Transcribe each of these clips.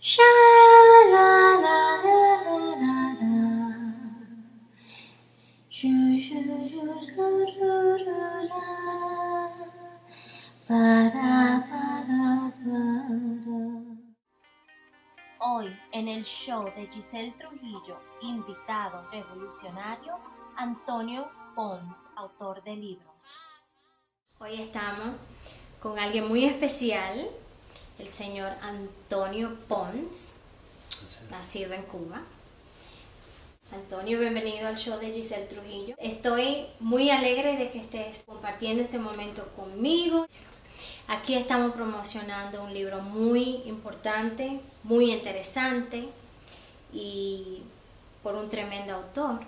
Sha la la la la la la. Shu shu shu shu shu shu la. Ba da ba da ba da. Hoy en el show de Giselle Trujillo, invitado revolucionario Antonio Pons, autor de libros. Hoy estamos con alguien muy especial, el señor Antonio Pons, nacido en Cuba. Antonio, bienvenido al show de Giselle Trujillo. Estoy muy alegre de que estés compartiendo este momento conmigo. Aquí estamos promocionando un libro muy importante, muy interesante y por un tremendo autor,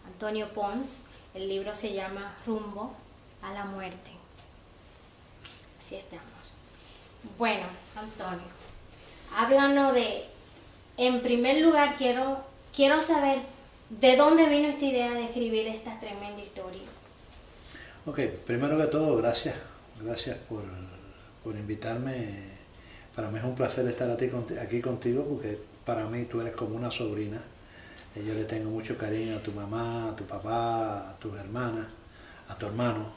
Antonio Pons. El libro se llama Rumbo a la Muerte. Así estamos. Bueno, Antonio, háblanos en primer lugar quiero saber de dónde vino esta idea de escribir esta tremenda historia. Ok, primero que todo, gracias por invitarme. Para mí es un placer estar aquí contigo porque para mí tú eres como una sobrina. Yo le tengo mucho cariño a tu mamá, a tu papá, a tus hermanas, a tu hermano.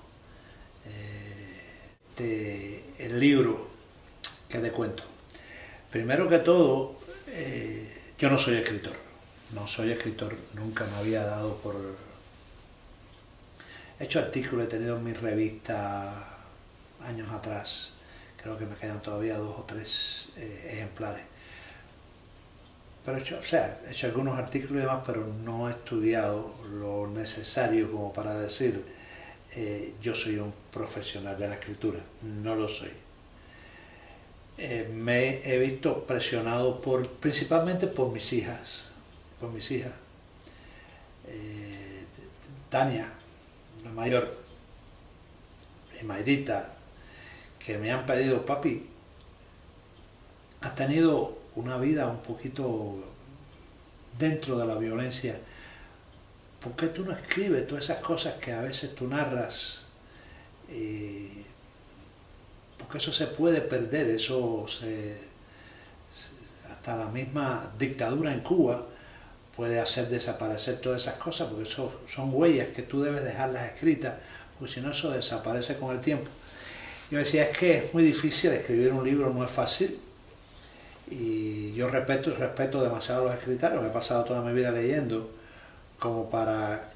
El libro que te cuento. Primero que todo, yo no soy escritor. No soy escritor, nunca me había dado por... He hecho artículos, he tenido en mi revista años atrás, creo que me quedan todavía 2 o 3 ejemplares. Pero he hecho algunos artículos y demás, pero no he estudiado lo necesario como para decir yo soy un profesional de la escritura, no lo soy. Me he visto presionado principalmente por mis hijas. Tania, la mayor, y Mayrita, que me han pedido, papi, has tenido una vida un poquito dentro de la violencia, ¿por qué tú no escribes todas esas cosas que a veces tú narras? Porque eso se puede perder, hasta la misma dictadura en Cuba puede hacer desaparecer todas esas cosas, porque eso son huellas que tú debes dejarlas escritas, porque si no eso desaparece con el tiempo. Yo decía, es que es muy difícil escribir un libro, no es fácil, y yo respeto demasiado a los escritores, me he pasado toda mi vida leyendo, como para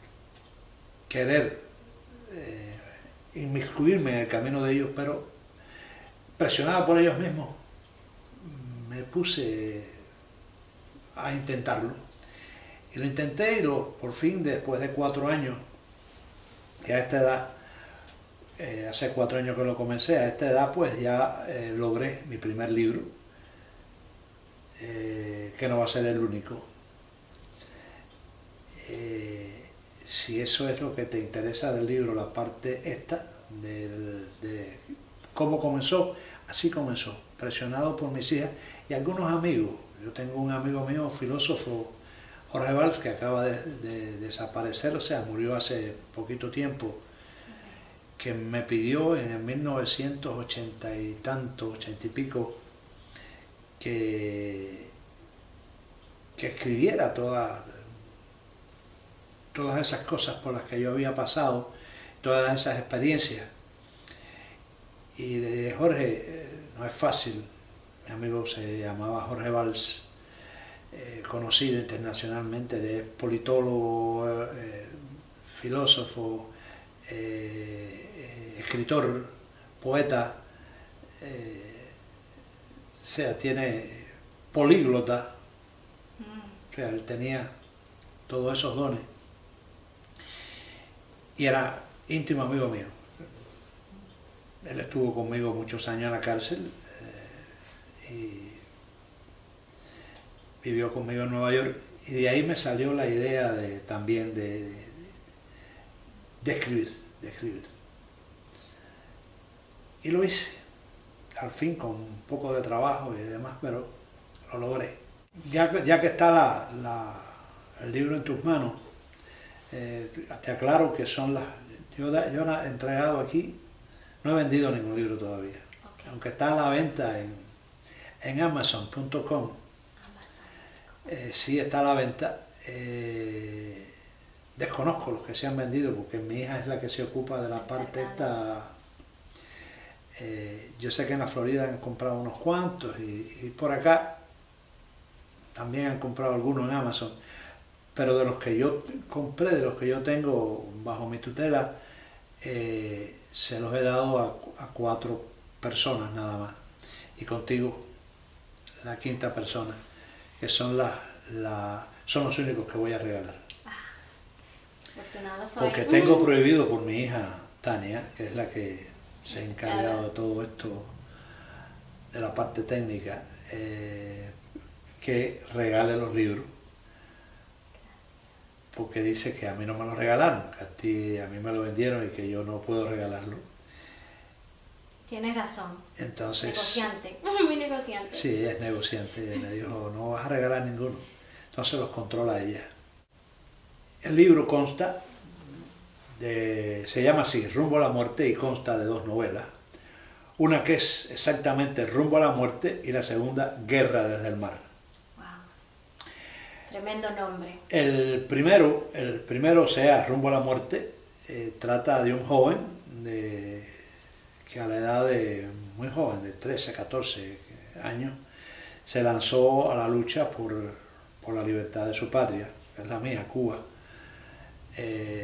querer inmiscuirme en el camino de ellos, pero presionado por ellos mismos, me puse a intentarlo. Y lo intenté y por fin, después de 4 años, y a esta edad, hace 4 años que lo comencé, a esta edad pues ya logré mi primer libro, que no va a ser el único. Si eso es lo que te interesa del libro, la parte esta, de cómo comenzó, así comenzó, presionado por mis hijas y algunos amigos. Yo tengo un amigo mío, filósofo, Jorge Valls, que acaba de desaparecer, o sea, murió hace poquito tiempo, que me pidió en el 1980 y tanto, 80 y pico, que escribiera todas esas cosas por las que yo había pasado, todas esas experiencias. Y le dije, Jorge, no es fácil. Mi amigo se llamaba Jorge Valls, conocido internacionalmente, él es politólogo, filósofo, escritor, poeta, o sea, tiene políglota, o sea, él tenía todos esos dones y era íntimo amigo mío. Él estuvo conmigo muchos años en la cárcel y vivió conmigo en Nueva York, y de ahí me salió la idea también de escribir. Y lo hice, al fin, con un poco de trabajo y demás, pero lo logré. Ya que está el libro en tus manos, te aclaro que son yo he entregado aquí, no he vendido ningún libro todavía, okay. Aunque está a la venta en Amazon.com. Sí está a la venta. Desconozco los que se han vendido porque mi hija es la que se ocupa de la parte esta. Yo sé que en la Florida han comprado unos cuantos y por acá también han comprado algunos en Amazon, pero de los que yo compré, de los que yo tengo bajo mi tutela, se los he dado a 4 personas nada más, y contigo la 5ª persona, que son son los únicos que voy a regalar. Afortunado soy. Porque tengo prohibido por mi hija Tania, que es la que se ha encargado de todo esto, de la parte técnica, que regale los libros. Porque dice que a mí no me lo regalaron, que a mí me lo vendieron y que yo no puedo regalarlo. Tienes razón. Entonces, negociante, muy negociante. Sí, ella es negociante. Me dijo, no vas a regalar ninguno. Entonces los controla ella. El libro consta se llama así, Rumbo a la muerte, y consta de 2 novelas. Una que es exactamente Rumbo a la muerte y la segunda, Guerra desde el mar. Wow. Tremendo nombre. El primero, o sea, Rumbo a la muerte, trata de un joven que a la edad muy joven, de 13, 14 años, se lanzó a la lucha por la libertad de su patria, que es la mía, Cuba.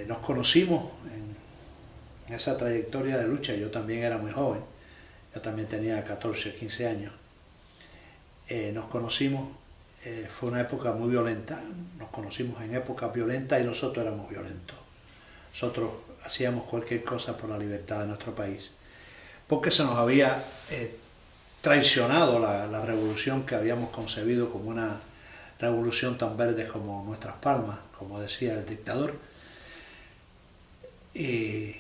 Nos conocimos en esa trayectoria de lucha. Yo también era muy joven, yo también tenía 14 o 15 años. Nos conocimos, fue una época muy violenta, nos conocimos en épocas violentas y nosotros éramos violentos. Nosotros hacíamos cualquier cosa por la libertad de nuestro país, porque se nos había traicionado la revolución que habíamos concebido como una revolución tan verde como nuestras palmas, como decía el dictador, y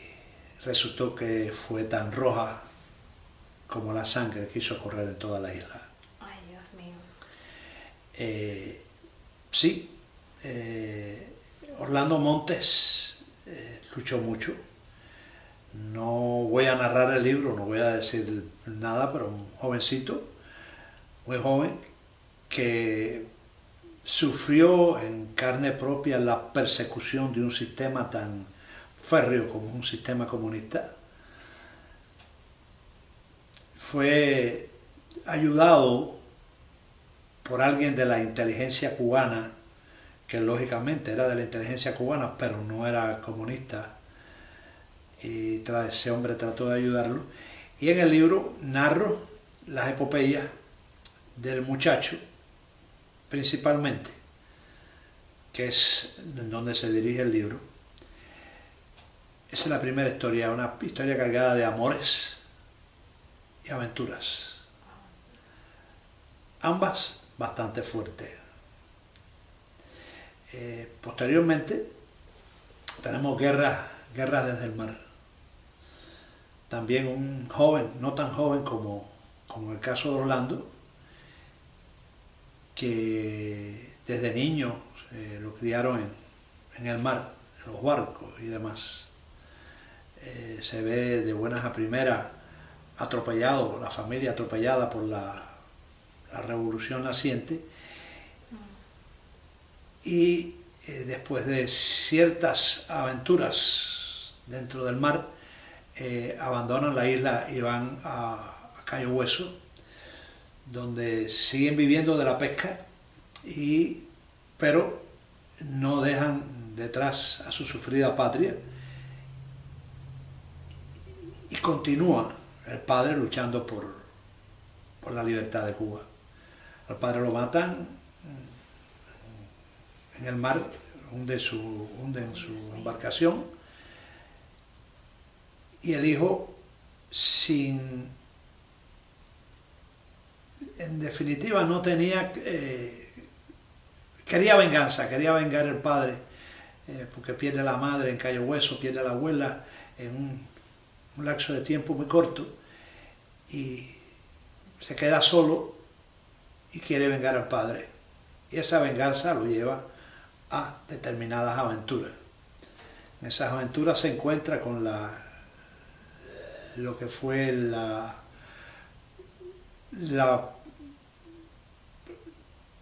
resultó que fue tan roja como la sangre que hizo correr en toda la isla. Ay, Dios mío. Sí, Orlando Montes luchó mucho. No voy a narrar el libro, no voy a decir nada, pero un jovencito, muy joven, que sufrió en carne propia la persecución de un sistema tan férreo como un sistema comunista. Fue ayudado por alguien de la inteligencia cubana, que lógicamente era de la inteligencia cubana, pero no era comunista, y ese hombre trató de ayudarlo. Y en el libro narro las epopeyas del muchacho, principalmente, que es en donde se dirige el libro. Esa es la primera historia, una historia cargada de amores y aventuras, ambas bastante fuertes. Posteriormente tenemos Guerras desde el mar. También un joven, no tan joven como el caso de Orlando, que desde niño lo criaron en el mar, en los barcos y demás. Se ve de buenas a primeras atropellado, la familia atropellada por la revolución naciente, y después de ciertas aventuras dentro del mar, abandonan la isla y van a Cayo Hueso, donde siguen viviendo de la pesca, pero no dejan detrás a su sufrida patria, y continúa el padre luchando por la libertad de Cuba. Al padre lo matan en el mar, hunden su embarcación, y el hijo, en definitiva no tenía, quería venganza, quería vengar al padre, porque pierde a la madre en Cayo Hueso, pierde a la abuela en un lapso de tiempo muy corto, y se queda solo y quiere vengar al padre, y esa venganza lo lleva a determinadas aventuras. En esas aventuras se encuentra con lo que fue la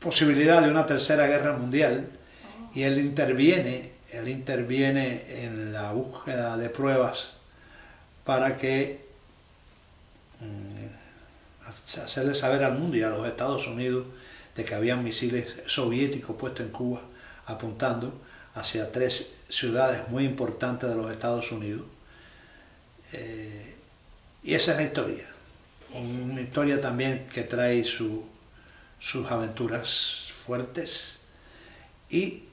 posibilidad de una tercera guerra mundial y él interviene en la búsqueda de pruebas para que hacerle saber al mundo y a los Estados Unidos de que habían misiles soviéticos puestos en Cuba apuntando hacia 3 ciudades muy importantes de los Estados Unidos. Y esa es la historia. Una historia también que trae sus aventuras fuertes y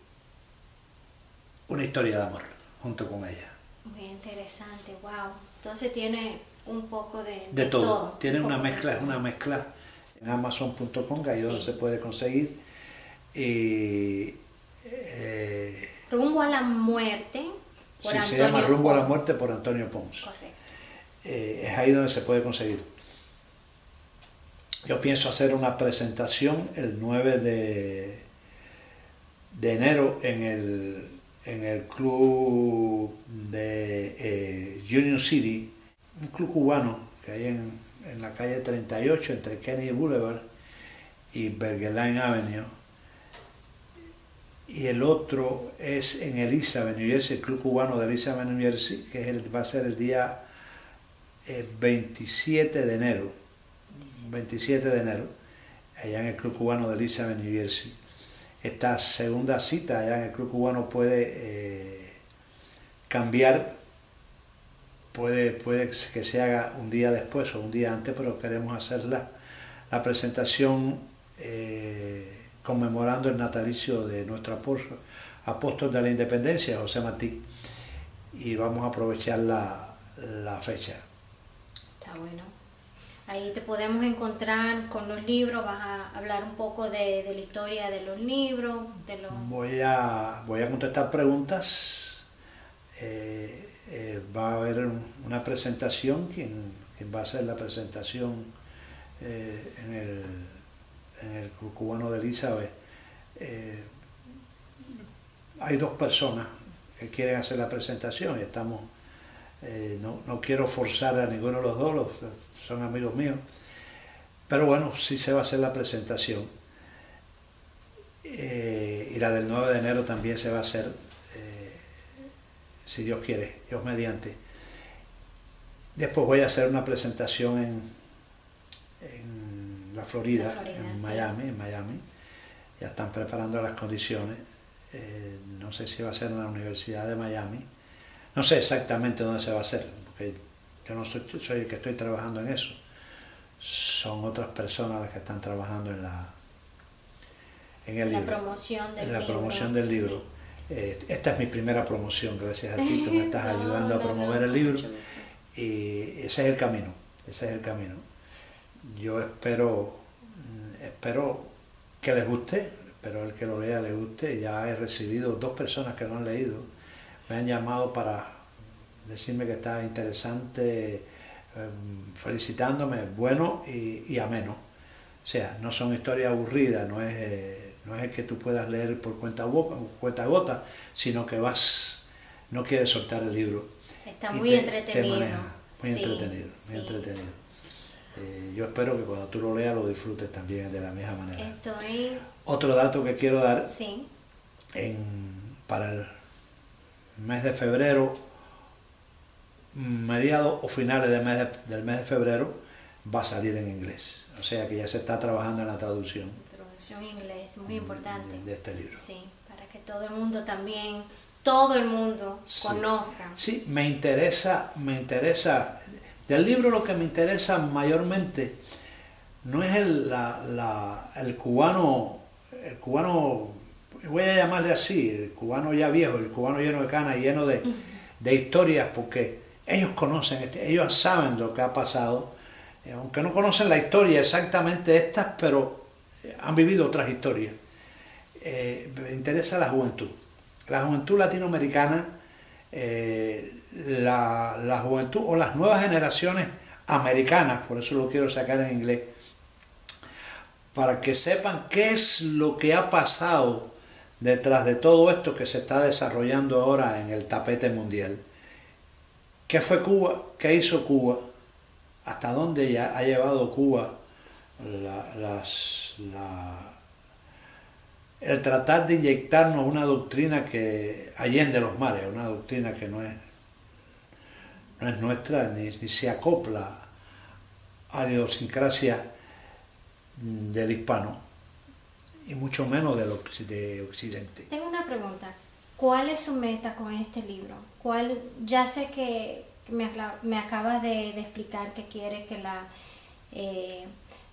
una historia de amor junto con ella. Muy interesante, wow. Entonces tiene un poco de todo. Tiene una mezcla, es una mezcla en Amazon.com, ahí donde se puede conseguir. Rumbo a la muerte. Sí, se llama Rumbo a la muerte por Antonio Pons. Correcto. Es ahí donde se puede conseguir. Yo pienso hacer una presentación el 9 de enero en el club de Union City, un club cubano que hay en la calle 38 entre Kennedy Boulevard y Bergerain Avenue. Y el otro es en Elizabeth, New Jersey, el club cubano de Elizabeth, New Jersey, que va a ser el día 27 de enero. 27 de enero, allá en el club cubano de Elizabeth, New Jersey. Esta segunda cita allá en el club cubano puede cambiar, puede que se haga un día después o un día antes, pero queremos hacer la presentación conmemorando el natalicio de nuestro apóstol de la independencia, José Martí, y vamos a aprovechar la fecha. Está bueno. Ahí te podemos encontrar con los libros, vas a hablar un poco de la historia de los libros, Voy a contestar preguntas, va a haber una presentación, quien va a hacer la presentación en el Club Cubano de Elizabeth. Hay 2 personas que quieren hacer la presentación y estamos... no quiero forzar a ninguno de los dos, son amigos míos, pero bueno, sí se va a hacer la presentación. Y la del 9 de enero también se va a hacer, si Dios quiere, Dios mediante. Después voy a hacer una presentación en la Florida, en Miami. Ya están preparando las condiciones. No sé si va a ser en la Universidad de Miami. No sé exactamente dónde se va a hacer, porque yo no soy el que estoy trabajando en eso. Son otras personas las que están trabajando en el libro. Promoción del libro. Sí. Esta es mi primera promoción, gracias a ti, tú me estás ayudando a promover el libro. Y ese es el camino, Yo espero que les guste, espero el que lo lea le guste. Ya he recibido 2 personas que lo han leído. Me han llamado para decirme que está interesante, felicitándome, bueno y ameno. O sea, no son historias aburridas, no es el que tú puedas leer por cuenta gota, sino que no quieres soltar el libro. Está muy entretenido. Te maneja, muy entretenido. Yo espero que cuando tú lo leas lo disfrutes también de la misma manera. Otro dato que quiero dar, para el mes de febrero, mediados o finales del mes de febrero, va a salir en inglés. O sea que ya se está trabajando en la traducción. Traducción en inglés, muy importante. De este libro. Sí, para que todo el mundo conozca. Sí, me interesa. Del libro lo que me interesa mayormente no es el cubano, voy a llamarle así, el cubano ya viejo, el cubano lleno de canas, lleno de historias, porque ellos conocen, ellos saben lo que ha pasado, aunque no conocen la historia exactamente estas, pero han vivido otras historias. Me interesa la juventud latinoamericana, la juventud o las nuevas generaciones americanas, por eso lo quiero sacar en inglés, para que sepan qué es lo que ha pasado detrás de todo esto que se está desarrollando ahora en el tapete mundial. ¿Qué fue Cuba? ¿Qué hizo Cuba? ¿Hasta dónde ya ha llevado Cuba el tratar de inyectarnos una doctrina que allende los mares, una doctrina que no es nuestra ni se acopla a la idiosincrasia del hispano y mucho menos de Occidente. Tengo una pregunta. ¿Cuál es su meta con este libro? Ya sé que me acabas de explicar que quiere que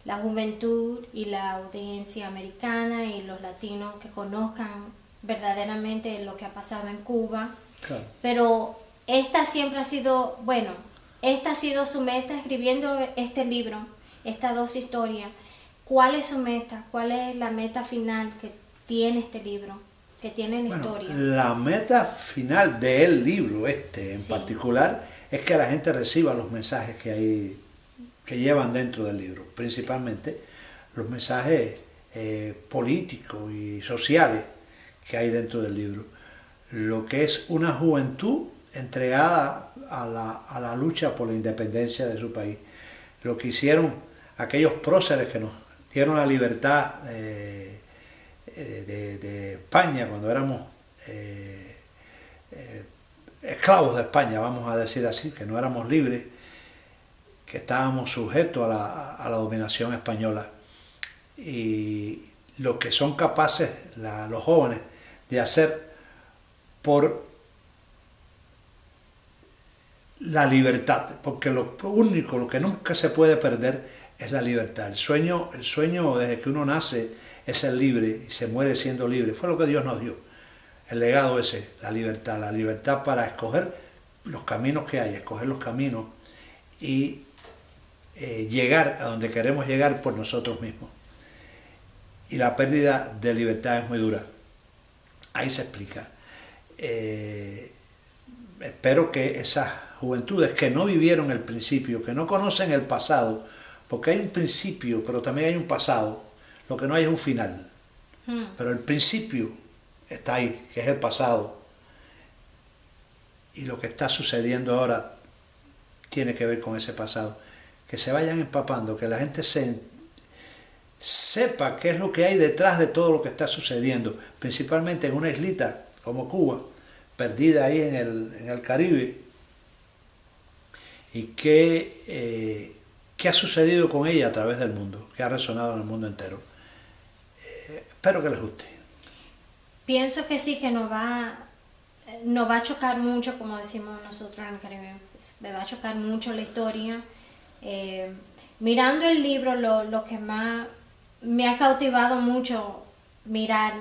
la juventud y la audiencia americana y los latinos que conozcan verdaderamente lo que ha pasado en Cuba. Claro. Pero esta siempre ha sido, esta ha sido su meta escribiendo este libro, estas dos historias. ¿Cuál es su meta? ¿Cuál es la meta final que tiene este libro? Que tiene la historia. La meta final del libro en Sí. particular es que la gente reciba los mensajes que llevan dentro del libro, principalmente los mensajes políticos y sociales que hay dentro del libro. Lo que es una juventud entregada a la lucha por la independencia de su país. Lo que hicieron aquellos próceres que nos dieron la libertad de España cuando éramos esclavos de España, vamos a decir así, que no éramos libres, que estábamos sujetos a la dominación española. Y lo que son capaces los jóvenes de hacer por la libertad, porque lo que nunca se puede perder es la libertad. El sueño desde que uno nace es ser libre y se muere siendo libre. Fue lo que Dios nos dio, el legado ese, la libertad para escoger los caminos que hay, escoger los caminos y llegar a donde queremos llegar por nosotros mismos. Y la pérdida de libertad es muy dura. Ahí se explica. Espero que esas juventudes que no vivieron el principio, que no conocen el pasado, porque hay un principio, pero también hay un pasado, lo que no hay es un final. Pero el principio está ahí, que es el pasado. Y lo que está sucediendo ahora tiene que ver con ese pasado. Que se vayan empapando, que la gente sepa qué es lo que hay detrás de todo lo que está sucediendo, principalmente en una islita como Cuba, perdida ahí en el Caribe, y qué ha sucedido con ella a través del mundo, que ha resonado en el mundo entero. Espero que les guste. Pienso que sí, que nos va a chocar mucho, como decimos nosotros en el Caribe. Me va a chocar mucho la historia. Mirando el libro, lo que más me ha cautivado mucho, mirar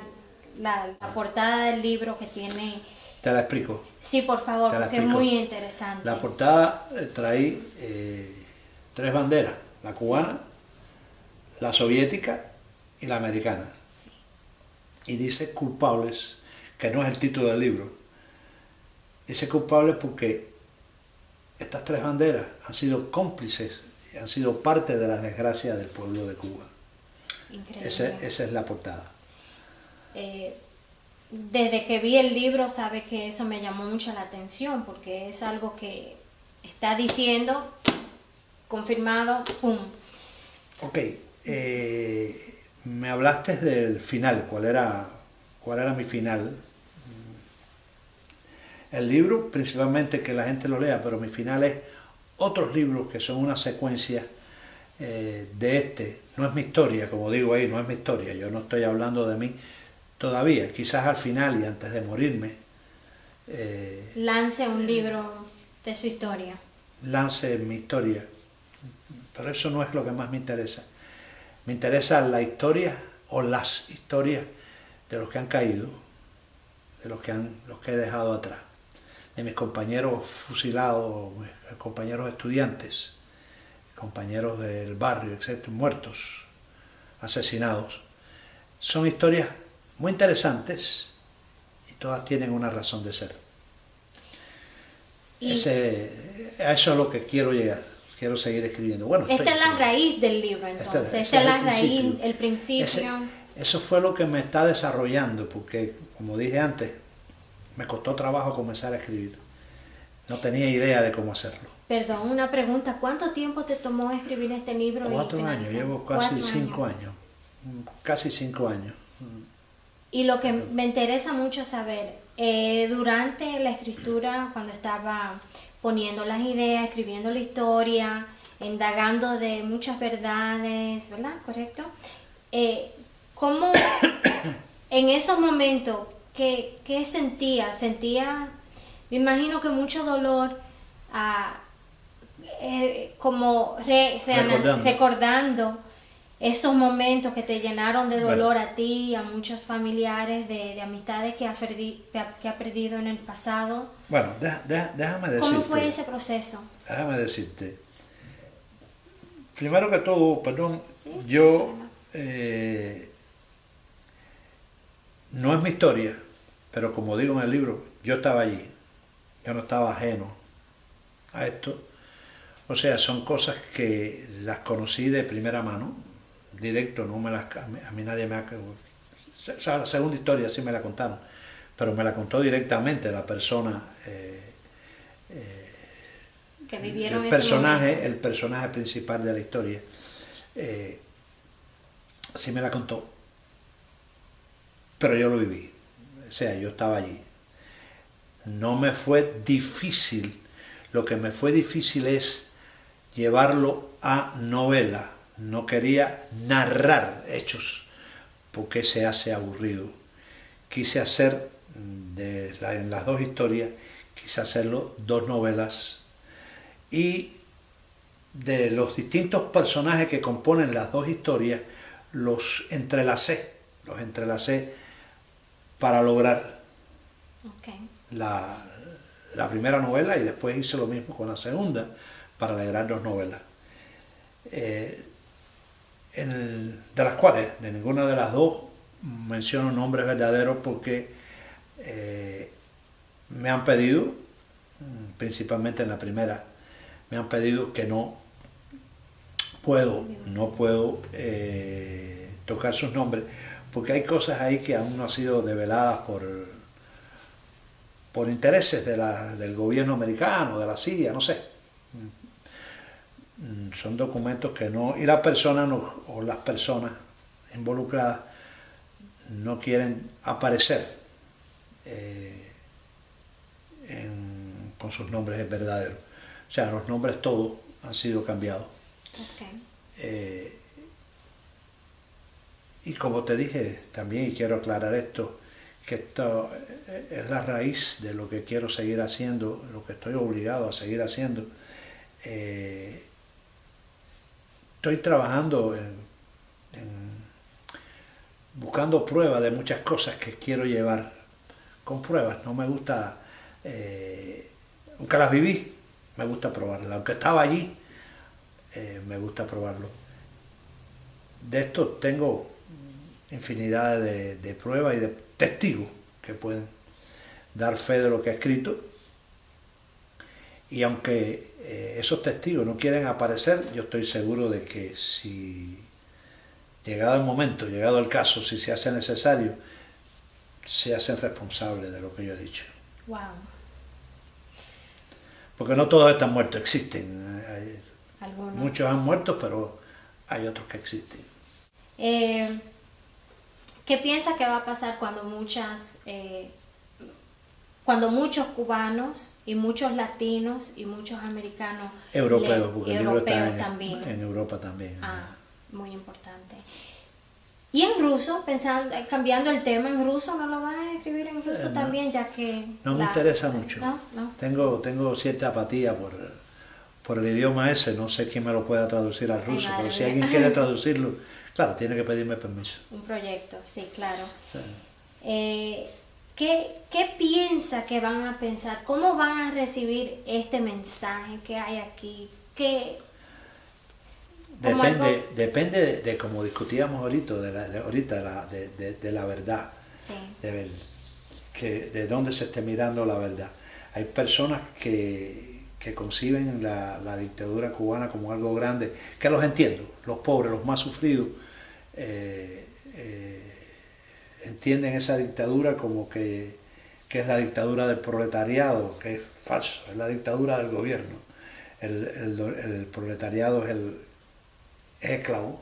la portada del libro que tiene. Te la explico. Sí, por favor, porque es muy interesante. La portada trae 3 banderas, la cubana, la soviética y la americana. Sí. Y dice culpables, que no es el título del libro. Dice culpables porque estas 3 banderas han sido cómplices, han sido parte de la desgracia del pueblo de Cuba. Increíble. Esa es la portada. Desde que vi el libro, sabe que eso me llamó mucho la atención, porque es algo que está diciendo, confirmado, ¡pum! Ok, me hablaste del final, ¿cuál era mi final? El libro, principalmente que la gente lo lea, pero mi final es otros libros que son una secuencia de no es mi historia, como digo ahí, no es mi historia, yo no estoy hablando de mí todavía, quizás al final y antes de morirme. Lance un libro de su historia. Lance mi historia, pero eso no es lo que más me interesa. Me interesa la historia o las historias de los que han caído, de los que he dejado atrás, de mis compañeros fusilados, mis compañeros estudiantes, compañeros del barrio, etc., muertos, asesinados. Son historias muy interesantes y todas tienen una razón de ser. A eso es lo que quiero llegar, quiero seguir escribiendo. Bueno, esta es la raíz del libro, entonces. Esta es la raíz, el principio. Eso fue lo que me está desarrollando, porque, como dije antes, me costó trabajo comenzar a escribir. No tenía idea de cómo hacerlo. Perdón, una pregunta. ¿Cuánto tiempo te tomó escribir este libro? 4 años, llevo casi 5 años. Casi 5 años. Y lo que me interesa mucho saber, durante la escritura, cuando estaba poniendo las ideas, escribiendo la historia, indagando de muchas verdades, ¿verdad? ¿Correcto? ¿Cómo en esos momentos, qué sentía? Sentía, me imagino que mucho dolor, como recordando esos momentos que te llenaron de dolor a ti, a muchos familiares, de amistades que ha perdido en el pasado. Bueno, déjame decirte. ¿Cómo fue ese proceso? Déjame decirte. Primero que todo, perdón, ¿Sí? yo, no es mi historia, pero como digo en el libro, yo estaba allí. Yo no estaba ajeno a esto. O sea, son cosas que las conocí de primera mano, directo, no me las, a mí nadie me ha... O sea, la segunda historia sí me la contaron, pero me la contó directamente la persona, que vivieron el personaje principal de la historia. Sí me la contó, pero yo lo viví, o sea, yo estaba allí. No me fue difícil, lo que me fue difícil es llevarlo a novela. No quería narrar hechos porque se hace aburrido. Quise hacer, en las dos historias, quise hacerlo 2 novelas, y de los distintos personajes que componen las 2 historias los entrelacé para lograr la primera novela, y después hice lo mismo con la segunda para lograr 2 novelas. De las cuales, de ninguna de las 2 menciono nombres verdaderos porque me han pedido, principalmente en la primera, me han pedido que no puedo tocar sus nombres, porque hay cosas ahí que aún no han sido develadas por intereses del gobierno americano, de la CIA, no sé. Son documentos que no, y las personas involucradas no quieren aparecer con sus nombres verdaderos. O sea, los nombres todos han sido cambiados. Y como te dije también, y quiero aclarar esto, que esto es la raíz de lo que quiero seguir haciendo, lo que estoy obligado a seguir haciendo. Estoy trabajando buscando pruebas de muchas cosas que quiero llevar con pruebas. No me gusta, aunque las viví, me gusta probarlas. Aunque estaba allí, me gusta probarlo. De esto tengo infinidad de pruebas y de testigos que pueden dar fe de lo que he escrito. Y aunque esos testigos no quieren aparecer, yo estoy seguro de que si, llegado el momento, llegado el caso, si se hace necesario, se hacen responsables de lo que yo he dicho. Wow. Porque no todos están muertos, existen. Algunos. Muchos han muerto, pero hay otros que existen. ¿Qué piensas que va a pasar cuando muchos cubanos y muchos latinos y muchos americanos europeos, porque el libro está también. En Europa también. Muy importante. Y en ruso, cambiando el tema, en ruso, ¿no lo vas a escribir en ruso también, ya que... No me interesa mucho. No. Tengo cierta apatía por el idioma ese, no sé quién me lo pueda traducir al ruso, pero si alguien quiere traducirlo, claro, tiene que pedirme permiso. Un proyecto, sí, claro. Sí. ¿Qué piensa que van a pensar? ¿Cómo van a recibir este mensaje que hay aquí? Depende de como discutíamos ahorita, de la verdad, sí. De dónde se esté mirando la verdad. Hay personas que conciben la dictadura cubana como algo grande, que los entiendo, los pobres, los más sufridos, entienden esa dictadura como que es la dictadura del proletariado, que es falso, es la dictadura del gobierno. El proletariado es esclavo.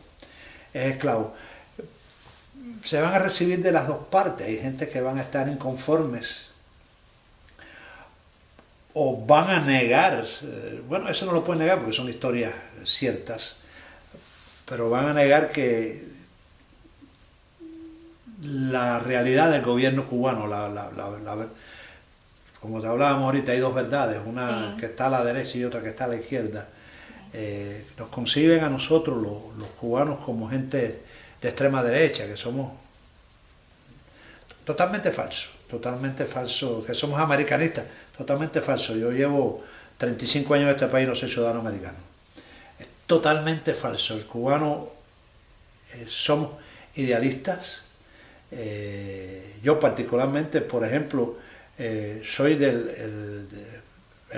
se van a recibir de las dos partes. Hay gente que van a estar inconformes o van a negar, bueno, eso no lo pueden negar porque son historias ciertas, pero van a negar que la realidad del gobierno cubano, como te hablábamos ahorita, hay dos verdades, una que está a la derecha y otra que está a la izquierda. Nos conciben a nosotros los cubanos como gente de extrema derecha, que somos totalmente falso, que somos americanistas, totalmente falso. Yo llevo 35 años en este país y no soy ciudadano americano. Es totalmente falso. El cubano somos idealistas. Yo particularmente, por ejemplo, he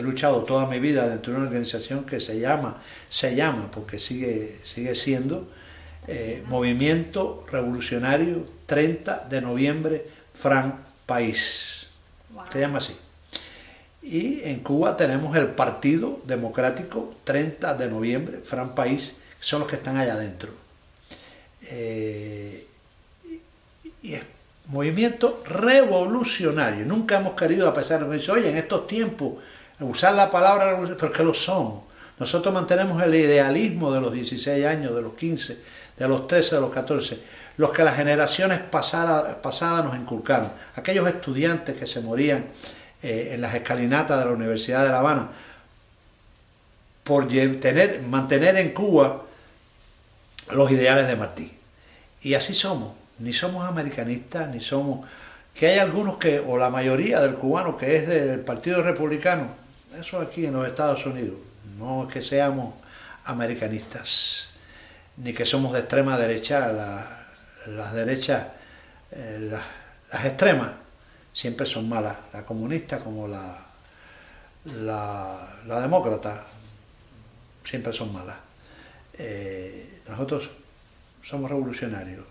luchado toda mi vida dentro de una organización que se llama porque sigue siendo Movimiento Revolucionario 30 de Noviembre Fran País. Wow. Se llama así. Y en Cuba tenemos el Partido Democrático 30 de Noviembre Fran País, que son los que están allá adentro. Y es movimiento revolucionario. Nunca hemos querido, a pesar de que dice, oye, en estos tiempos, usar la palabra revolucionario, porque lo somos. Nosotros mantenemos el idealismo de los 16 años, de los 15, de los 13, de los 14, los que las generaciones pasadas nos inculcaron. Aquellos estudiantes que se morían en las escalinatas de la Universidad de La Habana por mantener en Cuba los ideales de Martí. Y así somos. Ni somos americanistas, ni somos... Que hay algunos o la mayoría del cubano que es del Partido Republicano, eso aquí en los Estados Unidos, no es que seamos americanistas, ni que somos de extrema derecha. Las derechas, las extremas, siempre son malas, la comunista como la demócrata, siempre son malas. Nosotros somos revolucionarios.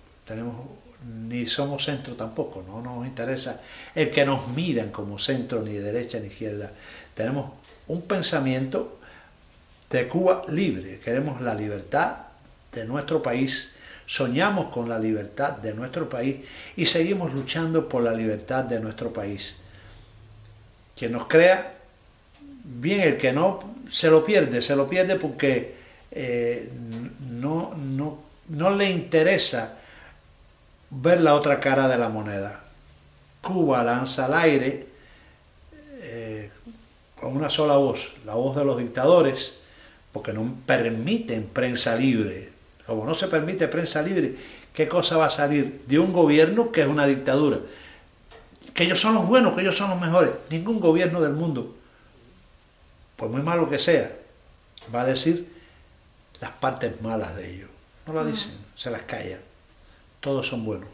Ni somos centro tampoco, no nos interesa el que nos midan como centro, ni de derecha ni izquierda. Tenemos un pensamiento de Cuba libre, queremos la libertad de nuestro país, soñamos con la libertad de nuestro país y seguimos luchando por la libertad de nuestro país. Quien nos crea, bien, el que no se lo pierde porque no le interesa ver la otra cara de la moneda. Cuba lanza al aire con una sola voz, la voz de los dictadores, porque no permiten prensa libre. Como no se permite prensa libre, ¿qué cosa va a salir de un gobierno que es una dictadura? Que ellos son los buenos, que ellos son los mejores. Ningún gobierno del mundo, por muy malo que sea, va a decir las partes malas de ellos. No lo dicen, se las callan. Todos son buenos.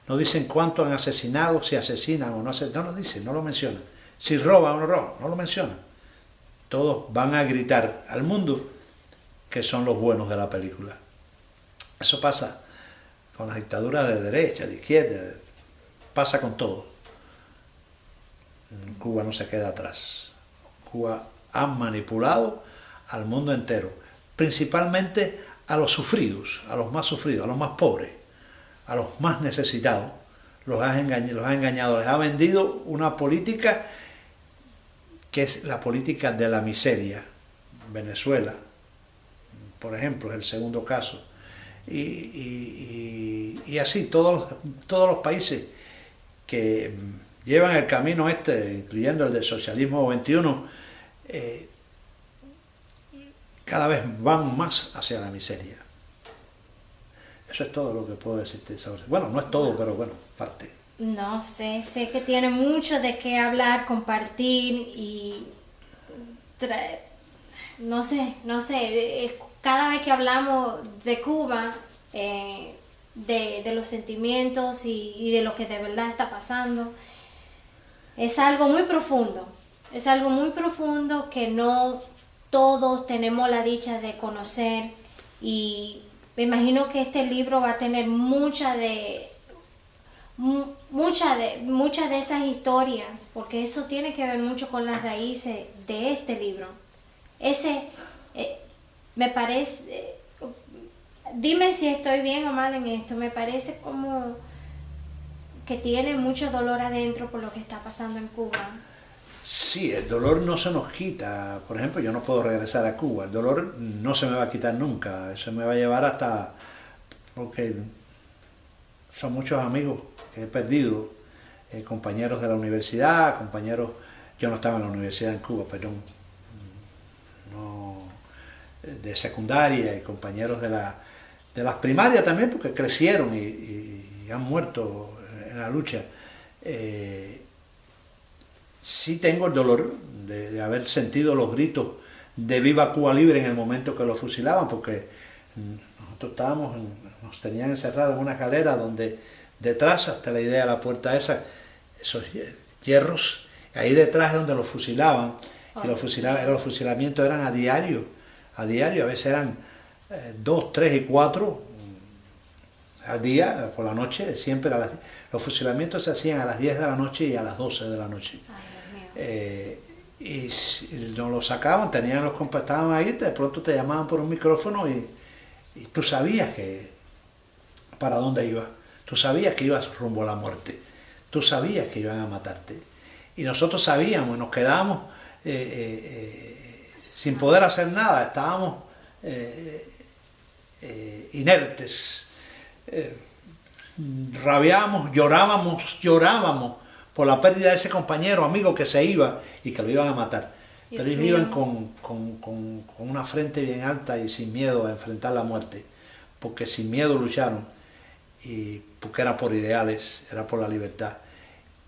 No dicen cuánto han asesinado, si asesinan o no asesinan. No lo dicen, no lo mencionan. Si roban o no roban, no lo mencionan. Todos van a gritar al mundo que son los buenos de la película. Eso pasa con las dictaduras de derecha, de izquierda, pasa con todo. Cuba no se queda atrás. Cuba ha manipulado al mundo entero, principalmente a los sufridos, a los más pobres, a los más necesitados. Los ha engañado, les ha vendido una política que es la política de la miseria. Venezuela, por ejemplo, es el segundo caso. Y así todos los países que llevan el camino incluyendo el del socialismo 21, cada vez van más hacia la miseria. Eso es todo lo que puedo decirte sobre eso. Bueno, no es todo, pero bueno, parte. No sé que tiene mucho de qué hablar, compartir y no sé, cada vez que hablamos de Cuba, de los sentimientos y de lo que de verdad está pasando, es algo muy profundo, que no todos tenemos la dicha de conocer, y me imagino que este libro va a tener muchas de esas historias, porque eso tiene que ver mucho con las raíces de este libro. Me parece, Dime si estoy bien o mal en esto. Me parece como que tiene mucho dolor adentro por lo que está pasando en Cuba. Sí, el dolor no se nos quita. Por ejemplo, yo no puedo regresar a Cuba. El dolor no se me va a quitar nunca. Eso me va a llevar hasta... porque son muchos amigos que he perdido, compañeros de la universidad, compañeros... Yo no estaba en la universidad en Cuba, perdón. No, de secundaria y compañeros de las primarias también, porque crecieron y han muerto en la lucha. Sí tengo el dolor de haber sentido los gritos de Viva Cuba Libre en el momento que lo fusilaban, porque nosotros nos tenían encerrados en una escalera donde detrás, hasta la idea de la puerta esa, esos hierros, ahí detrás es donde los fusilaban, y los fusilamientos eran a diario, a veces eran 2, 3 y 4 al día, por la noche, siempre los fusilamientos se hacían a las 10 de la noche y a las 12 de la noche. Y nos lo sacaban, tenían los compas, estaban ahí, de pronto te llamaban por un micrófono y tú sabías para dónde ibas, tú sabías que ibas rumbo a la muerte, tú sabías que iban a matarte. Y nosotros sabíamos, nos quedábamos sin poder hacer nada, estábamos inertes, rabiábamos, llorábamos por la pérdida de ese compañero, amigo que se iba y que lo iban a matar. Pero ellos iban con una frente bien alta y sin miedo a enfrentar la muerte, porque sin miedo lucharon, y porque era por ideales, era por la libertad,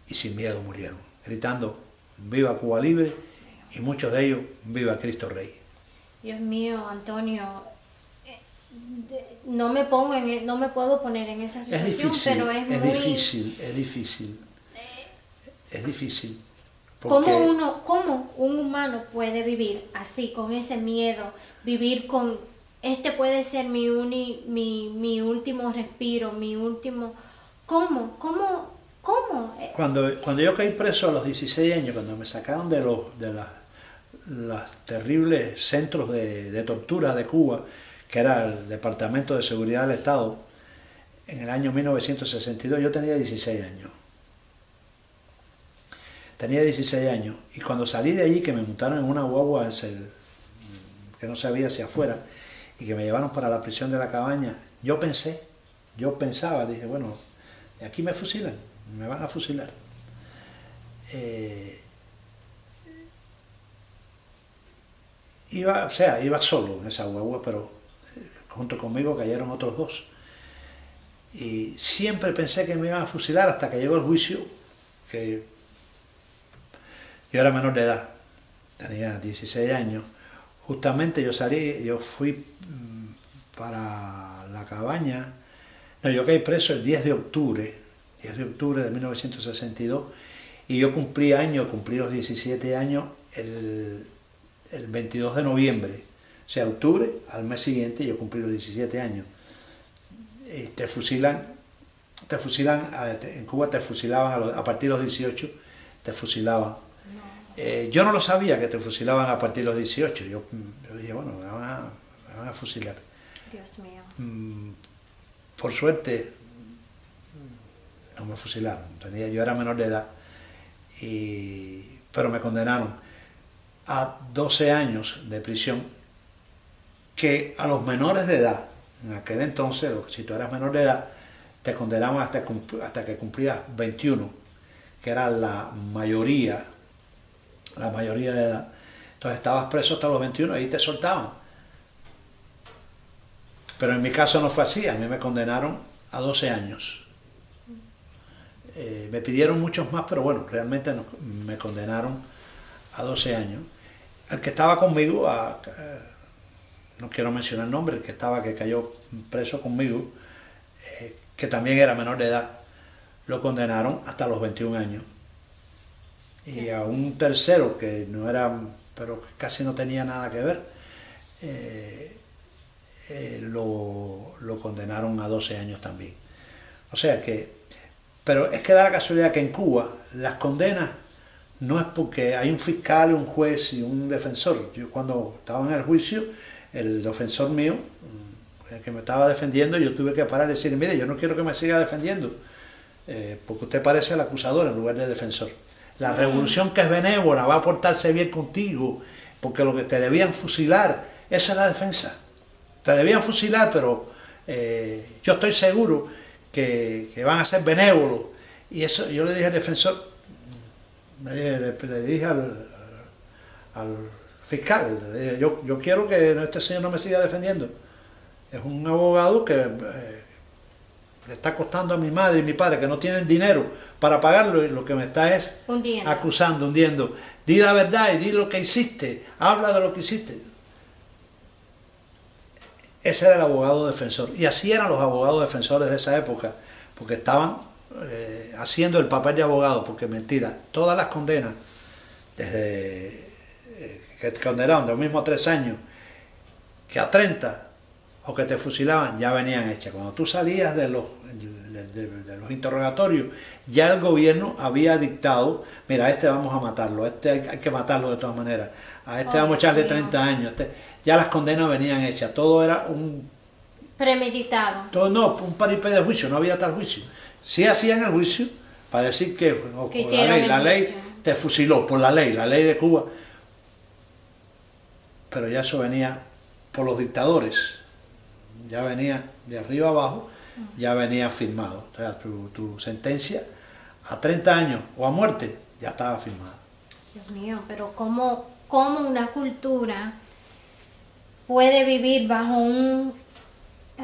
y sin miedo murieron, gritando Viva Cuba Libre, y muchos de ellos Viva Cristo Rey. Dios mío, Antonio, no me puedo poner en esa situación, difícil, pero es muy... Es difícil. Porque... ¿Cómo un humano puede vivir así, con ese miedo, vivir con, este puede ser mi último respiro, mi último... ¿Cómo? Cuando yo caí preso a los 16 años, cuando me sacaron de los terribles centros de tortura de Cuba, que era el Departamento de Seguridad del Estado, en el año 1962, yo tenía 16 años. Tenía 16 años, y cuando salí de allí, que me montaron en una guagua que no sabía hacia afuera, y que me llevaron para la prisión de La Cabaña, yo pensaba, dije, bueno, aquí me fusilan, me van a fusilar. Iba solo en esa guagua, pero junto conmigo cayeron otros 2. Y siempre pensé que me iban a fusilar hasta que llegó el juicio, que yo era menor de edad, tenía 16 años. Justamente yo fui para La Cabaña. No, yo caí preso el 10 de octubre de 1962, y yo cumplí los 17 años el 22 de noviembre. O sea, octubre, al mes siguiente, yo cumplí los 17 años. Y te fusilan, en Cuba te fusilaban a partir de los 18, te fusilaban. Yo no lo sabía que te fusilaban a partir de los 18, yo dije, bueno, me van a fusilar. Dios mío. Por suerte, no me fusilaron, yo era menor de edad, pero me condenaron a 12 años de prisión, que a los menores de edad, en aquel entonces, si tú eras menor de edad, te condenaban hasta que cumplías 21, que era la mayoría de edad. Entonces estabas preso hasta los 21 y ahí te soltaban. Pero en mi caso no fue así, a mí me condenaron a 12 años. Me pidieron muchos más, pero bueno, realmente me condenaron a 12 años. El que estaba conmigo, no quiero mencionar el nombre, el que cayó preso conmigo, que también era menor de edad, lo condenaron hasta los 21 años. Y a un tercero que no era, pero casi no tenía nada que ver, lo condenaron a 12 años también. O sea que, pero es que da la casualidad que en Cuba las condenas no es porque hay un fiscal, un juez y un defensor. Yo cuando estaba en el juicio, el defensor mío, el que me estaba defendiendo, yo tuve que parar y decir, mire, yo no quiero que me siga defendiendo, porque usted parece el acusador en lugar de defensor. La revolución que es benévola va a portarse bien contigo, porque lo que te debían fusilar, esa es la defensa. Te debían fusilar, pero yo estoy seguro que van a ser benévolos. Y eso yo le dije al defensor, le dije al fiscal, le dije, yo quiero que este señor no me siga defendiendo. Es un abogado que le está costando a mi madre y mi padre, que no tienen dinero para pagarlo, y lo que me está es acusando, hundiendo. Di la verdad y di lo que hiciste, habla de lo que hiciste. Ese era el abogado defensor. Y así eran los abogados defensores de esa época, porque estaban haciendo el papel de abogado, porque mentira, todas las condenas, desde que te condenaron de lo mismo a 3 años, que a 30, o que te fusilaban, ya venían hechas. Cuando tú salías de los interrogatorios, ya el gobierno había dictado, mira, a este vamos a matarlo, a este hay que matarlo de todas maneras, a este vamos a echarle 30 años, ya las condenas venían hechas, todo era un... premeditado. Todo, no, un paripé de juicio, no había tal juicio. Sí hacían el juicio para decir que, no, que por la ley te fusiló, por la ley de Cuba, pero ya eso venía por los dictadores. Ya venía de arriba abajo, ya venía firmado. O sea, tu sentencia a 30 años o a muerte ya estaba firmada. Dios mío, pero ¿cómo una cultura puede vivir bajo un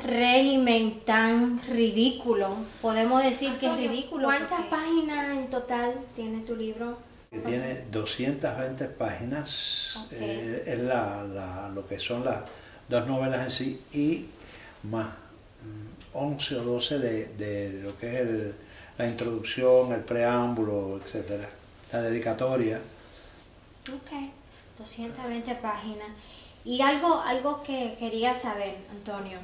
régimen tan ridículo? Podemos decir que es ridículo. ¿Cuántas páginas en total tiene tu libro? Tiene 220 páginas, okay. Es lo que son las 2 novelas en sí, y más 11 o 12 de lo que es la introducción, el preámbulo, etcétera, la dedicatoria. Ok, 220 páginas. Y algo que quería saber, Antonio,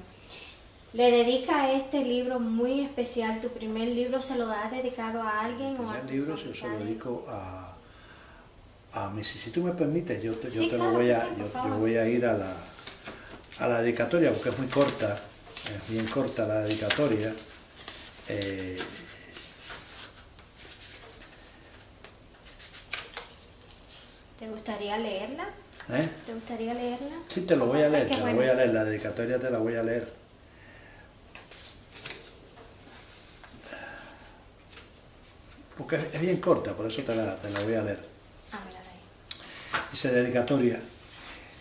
¿le dedica este libro muy especial? ¿Tu primer libro se lo has dedicado a alguien? El primer libro yo se lo dedico a mí. Si tú me permites, yo voy a ir a la dedicatoria, porque es muy corta. Es bien corta la dedicatoria. ¿Te gustaría leerla? ¿Te gustaría leerla? Sí, te lo voy a leer, la dedicatoria te la voy a leer. Porque es bien corta, por eso te la voy a leer. Dice dedicatoria: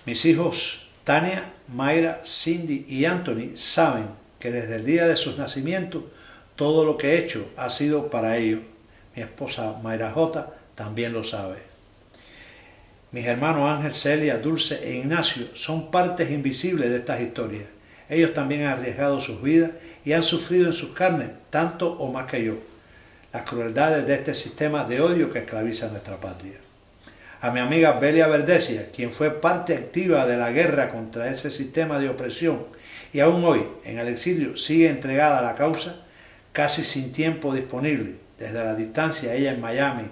mis hijos Tania, Mayra, Cindy y Anthony saben que desde el día de sus nacimientos todo lo que he hecho ha sido para ellos. Mi esposa Mayra J. también lo sabe. Mis hermanos Ángel, Celia, Dulce e Ignacio son partes invisibles de estas historias. Ellos también han arriesgado sus vidas y han sufrido en sus carnes tanto o más que yo las crueldades de este sistema de odio que esclaviza nuestra patria. A mi amiga Belia Verdesia, quien fue parte activa de la guerra contra ese sistema de opresión y aún hoy en el exilio sigue entregada a la causa, casi sin tiempo disponible, desde la distancia, ella en Miami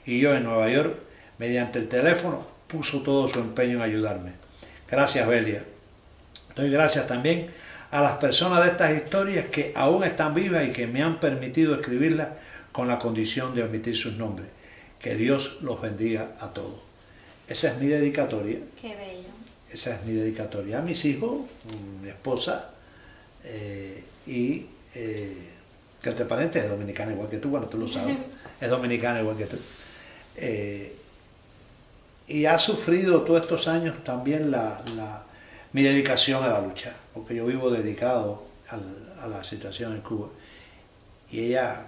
y yo en Nueva York, mediante el teléfono puso todo su empeño en ayudarme. Gracias, Belia. Doy gracias también a las personas de estas historias que aún están vivas y que me han permitido escribirlas con la condición de omitir sus nombres. Que Dios los bendiga a todos. Esa es mi dedicatoria. Qué bello. Esa es mi dedicatoria a mis hijos, mi esposa, y que entre paréntesis es dominicana igual que tú, bueno, tú lo sabes, es dominicana igual que tú. Y ha sufrido todos estos años también mi dedicación a la lucha, porque yo vivo dedicado a la situación en Cuba. Y ella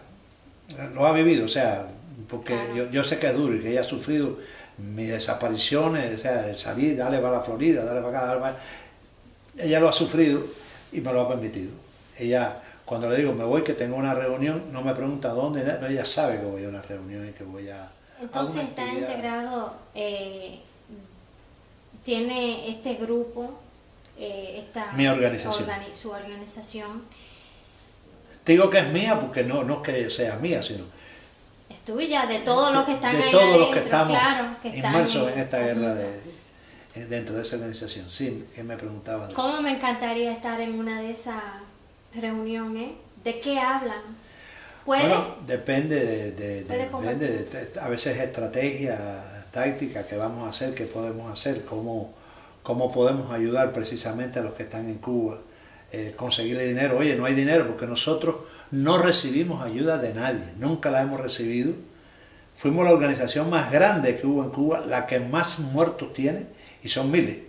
lo ha vivido, o sea, porque yo sé que es duro y que ella ha sufrido mis desapariciones, o sea, el salir, dale para la Florida, dale para acá, dale para... Ella lo ha sufrido y me lo ha permitido. Ella, cuando le digo me voy, que tengo una reunión, no me pregunta dónde, pero ella sabe que voy a una reunión y que voy a... Entonces está integrado, tiene este grupo, mi organización. Su organización. Te digo que es mía porque no es que sea mía, sino... Es tuya, de todos los que están ahí todos adentro, los que estamos claro, inmersos en esta guerra dentro de esa organización. Sí, ¿qué me preguntaba de eso? ¿Cómo me encantaría estar en una de esas reuniones? ¿De qué hablan? ¿Puede? Bueno, depende ¿Puede compartir? a veces estrategia, táctica, qué vamos a hacer, qué podemos hacer, cómo podemos ayudar precisamente a los que están en Cuba, conseguirle dinero. Oye, no hay dinero porque nosotros no recibimos ayuda de nadie, nunca la hemos recibido. Fuimos la organización más grande que hubo en Cuba, la que más muertos tiene, y son miles.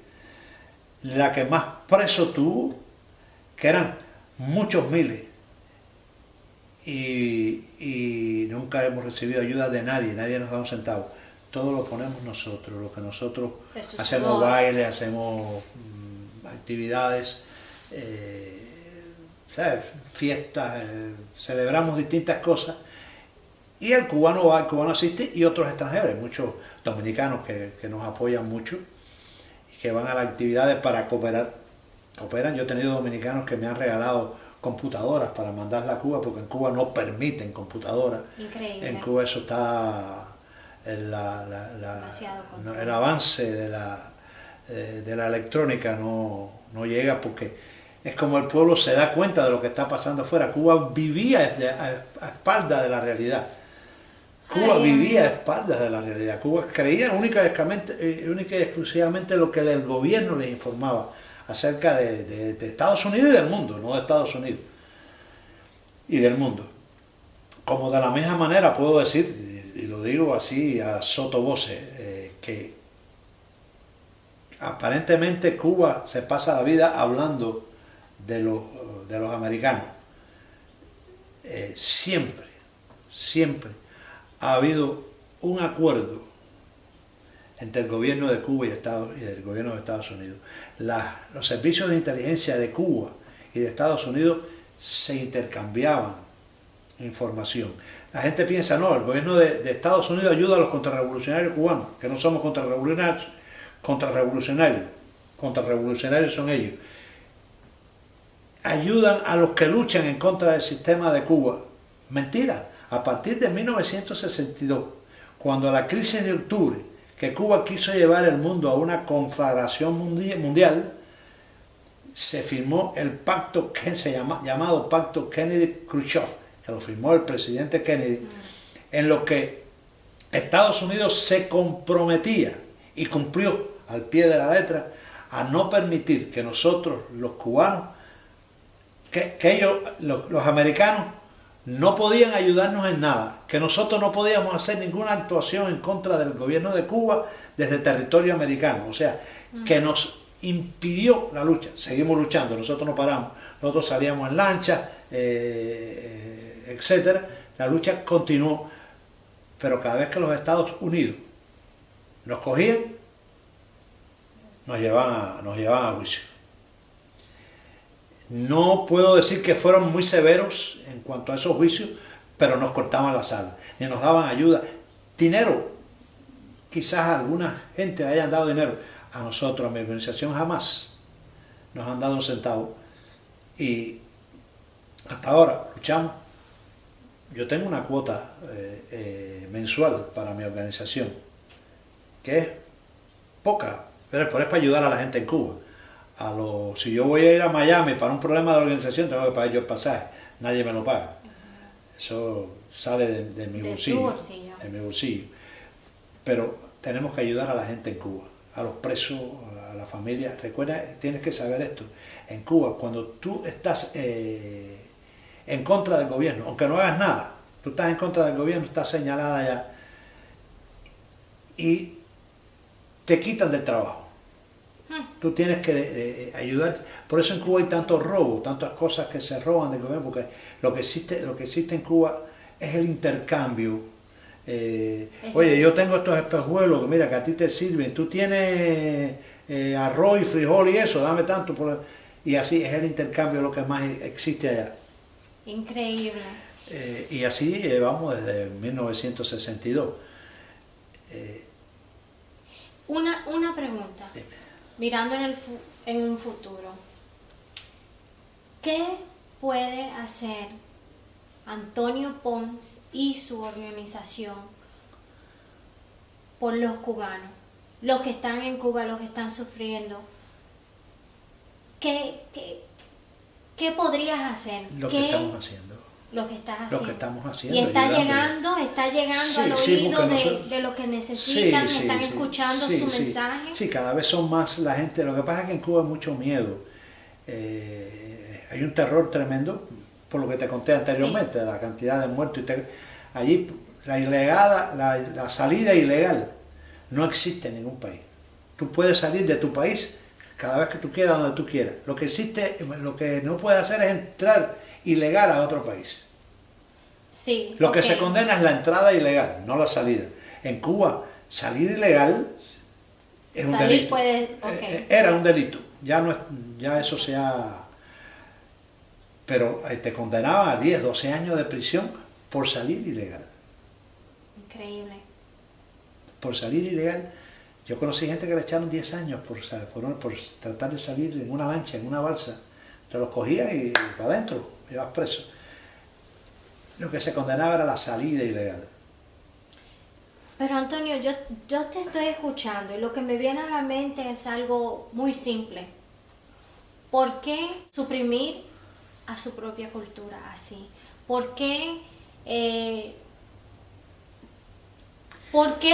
La que más presos tuvo, que eran muchos miles. Y nunca hemos recibido ayuda de nadie, nadie nos da un centavo. Todo lo ponemos nosotros, lo que nosotros hacemos, bailes, hacemos actividades, ¿sabes? Fiestas, celebramos distintas cosas. Y el cubano va, el cubano asiste, y otros extranjeros, hay muchos dominicanos que nos apoyan mucho y que van a las actividades para cooperar. Yo he tenido dominicanos que me han regalado computadoras para mandarla a Cuba, porque en Cuba no permiten computadoras. Increíble. En Cuba eso está el avance de la electrónica no llega, porque es como el pueblo se da cuenta de lo que está pasando afuera. Cuba vivía a espaldas de la realidad. Cuba vivía a espaldas de la realidad. Cuba creía única y exclusivamente lo que el gobierno les informaba acerca de Estados Unidos y del mundo, no de Estados Unidos y del mundo. Como de la misma manera puedo decir, y lo digo así a sotovoce, que aparentemente Cuba se pasa la vida hablando de los americanos. Siempre ha habido un acuerdo entre el gobierno de Cuba y el gobierno de Estados Unidos. Los servicios de inteligencia de Cuba y de Estados Unidos se intercambiaban información. La gente piensa, no, el gobierno de Estados Unidos ayuda a los contrarrevolucionarios cubanos, que no somos contrarrevolucionarios, contrarrevolucionarios son ellos. Ayudan a los que luchan en contra del sistema de Cuba. Mentira, a partir de 1962, cuando la crisis de octubre, que Cuba quiso llevar el mundo a una conflagración mundial, se firmó el pacto llamado Pacto Kennedy-Khrushchev, que lo firmó el presidente Kennedy, en lo que Estados Unidos se comprometía y cumplió al pie de la letra a no permitir que nosotros, los cubanos, que ellos, los americanos, no podían ayudarnos en nada, que nosotros no podíamos hacer ninguna actuación en contra del gobierno de Cuba desde territorio americano. O sea, que nos impidió la lucha. Seguimos luchando, nosotros no paramos, nosotros salíamos en lancha, etcétera. La lucha continuó, pero cada vez que los Estados Unidos nos cogían, nos llevaban a juicio. No puedo decir que fueron muy severos en cuanto a esos juicios, pero nos cortaban las alas, ni nos daban ayuda. Dinero, quizás a alguna gente hayan dado dinero, a nosotros, a mi organización, jamás nos han dado un centavo. Y hasta ahora luchamos. Yo tengo una cuota mensual para mi organización, que es poca, pero es para ayudar a la gente en Cuba. Si yo voy a ir a Miami para un problema de organización, tengo que pagar yo el pasaje, nadie me lo paga. Eso sale de mi bolsillo, de mi bolsillo. Pero tenemos que ayudar a la gente en Cuba, a los presos, a la familia. Recuerda, tienes que saber esto. En Cuba, cuando tú estás en contra del gobierno, aunque no hagas nada, tú estás en contra del gobierno, estás señalada ya, y te quitan del trabajo. Tú tienes que ayudar. Por eso en Cuba hay tantos robos, tantas cosas que se roban del gobierno, porque lo que existe en Cuba es el intercambio. Oye, yo tengo estos espejuelos que mira que a ti te sirven, tú tienes arroz y frijol y eso, dame tanto y así es el intercambio lo que más existe allá. Increíble. Y así vamos desde 1962. Una pregunta. Dime. Mirando en un futuro, ¿qué puede hacer Antonio Pons y su organización por los cubanos? los que están en Cuba, los que están sufriendo, ¿qué podrías hacer? Lo que estamos haciendo. Lo que estás haciendo. Lo que estamos haciendo. Y está llegando Sí, al sí, oído porque nosotros- de lo que necesitan, Sí, están sí, escuchando sí, su sí. mensaje. Sí, cada vez son más la gente. Lo que pasa es que en Cuba hay mucho miedo. Hay un terror tremendo, por lo que te conté anteriormente, la cantidad de muertos. Allí la salida ilegal no existe en ningún país. Tú puedes salir de tu país cada vez que tú quieras, donde tú quieras. Lo que no puedes hacer es entrar ilegal a otro país. Sí, Lo que ok. se condena es la entrada ilegal, no la salida. En Cuba, salir ilegal es un Salir delito. puede- ok. Era un delito. Ya no es, ya eso se ha... Pero te condenaba a 10, 12 años de prisión por salir ilegal. Increíble. Por salir ilegal. Yo conocí gente que le echaron 10 años por tratar de salir en una lancha, en una balsa. Te los cogían y para adentro, ibas preso. Lo que se condenaba era la salida ilegal. Pero Antonio, yo te estoy escuchando y lo que me viene a la mente es algo muy simple. ¿Por qué suprimir a su propia cultura así? ¿Por qué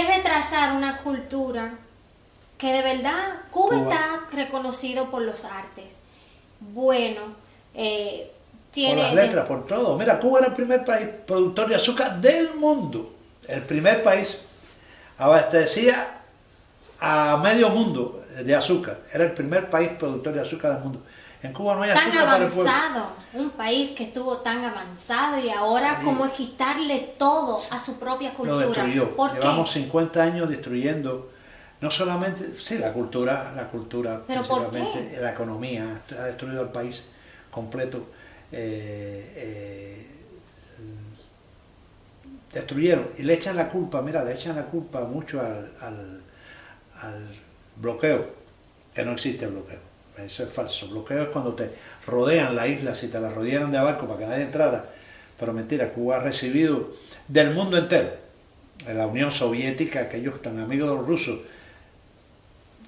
retrasar una cultura que de verdad Cuba está reconocido por los artes? Bueno, tiene... Por las letras, por todo. Mira, Cuba era el primer país productor de azúcar del mundo. El primer país abastecía a medio mundo de azúcar. Era el primer país productor de azúcar del mundo. En Cuba no hay tan azúcar para el pueblo. avanzado, un país que estuvo tan avanzado y ahora como es quitarle todo a su propia Lo cultura. destruyó. ¿Por qué? Llevamos 50 años destruyendo, no solamente, sí, la cultura ¿Pero por principalmente, la economía, ha destruido el país completo. Destruyeron y le echan la culpa, mira, le echan la culpa mucho al bloqueo, que no existe bloqueo, eso es falso. Bloqueo es cuando te rodean la isla, si te la rodearan de barco para que nadie entrara, pero mentira. Cuba ha recibido del mundo entero, de la Unión Soviética, que ellos están amigos de los rusos,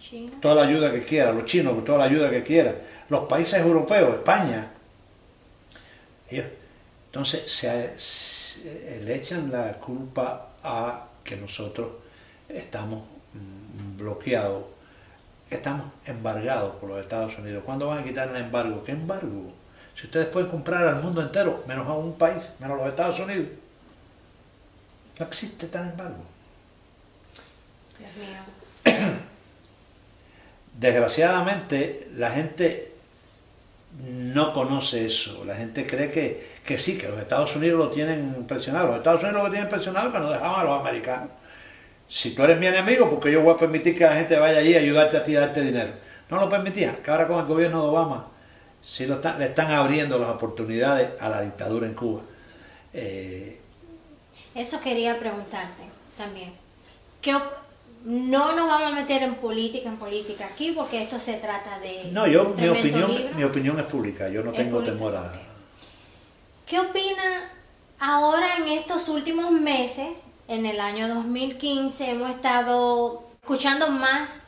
China. toda la ayuda que quiera, los chinos, toda la ayuda que quiera, los países europeos, España, ellos, entonces le echan la culpa a que nosotros estamos bloqueados, estamos embargados por los Estados Unidos. ¿Cuándo van a quitar el embargo? ¿Qué embargo? Si ustedes pueden comprar al mundo entero, menos a un país, menos a los Estados Unidos, no existe tal embargo. Dios mío. Desgraciadamente la gente no conoce eso. La gente cree que sí, que los Estados Unidos lo tienen presionado. Los Estados Unidos lo que tienen presionado es que no dejaban a los americanos. Si tú eres mi enemigo, porque yo voy a permitir que la gente vaya allí a ayudarte a ti, a darte dinero. No lo permitían. Que ahora con el gobierno de Obama sí le están abriendo las oportunidades a la dictadura en Cuba. Eso quería preguntarte también. No nos vamos a meter en política aquí porque esto se trata de... No, mi opinión es pública. Yo no tengo pública, temor a... ok. ¿Qué opina ahora en estos últimos meses? En el año 2015 hemos estado escuchando más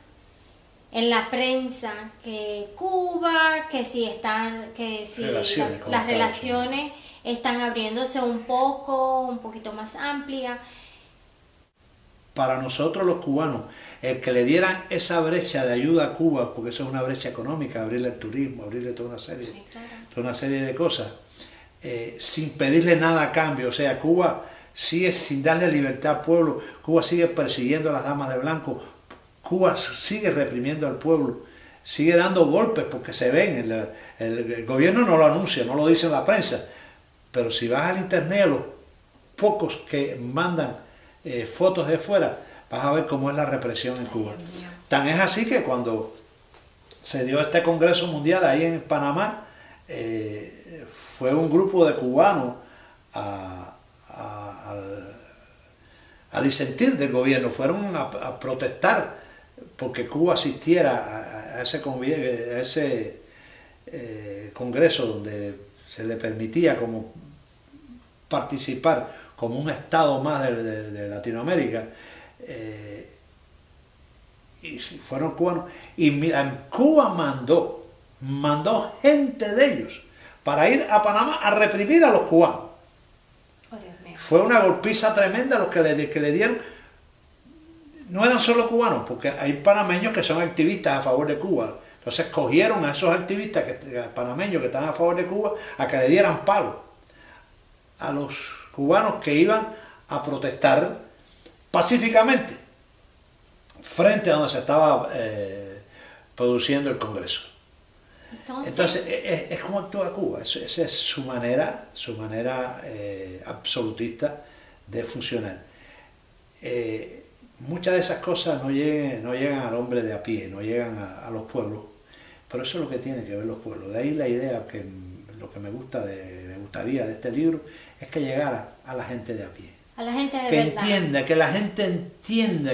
en la prensa que Cuba, que si las relaciones están abriéndose un poquito más amplia. Para nosotros los cubanos, el que le dieran esa brecha de ayuda a Cuba, porque eso es una brecha económica, abrirle el turismo, abrirle toda una serie de cosas, sin pedirle nada a cambio. O sea, Cuba sigue sin darle libertad al pueblo, Cuba sigue persiguiendo a las damas de blanco, Cuba sigue reprimiendo al pueblo, sigue dando golpes porque se ven, el gobierno no lo anuncia, no lo dice en la prensa, pero si vas al internet, a los pocos que mandan fotos de fuera, vas a ver cómo es la represión en Cuba. Tan es así que cuando se dio este Congreso Mundial ahí en Panamá, fue un grupo de cubanos a disentir del gobierno, fueron a protestar porque Cuba asistiera a ese congreso donde se le permitía como participar como un estado más de Latinoamérica, y fueron cubanos. Y mira, Cuba mandó gente de ellos para ir a Panamá a reprimir a los cubanos. Oh, Dios mío. Fue una golpiza tremenda los que le dieron. No eran solo cubanos, porque hay panameños que son activistas a favor de Cuba. Entonces cogieron a esos activistas panameños que estaban a favor de Cuba a que le dieran palo a los cubanos que iban a protestar pacíficamente frente a donde se estaba produciendo el Congreso. Entonces es como actúa Cuba. Esa es su manera absolutista de funcionar. Muchas de esas cosas no llegan al hombre de a pie, no llegan a los pueblos, pero eso es lo que tienen que ver los pueblos. De ahí la idea que lo que me gustaría de este libro es que llegara a la gente de a pie, a la gente de que verdad. entienda, que la gente entienda,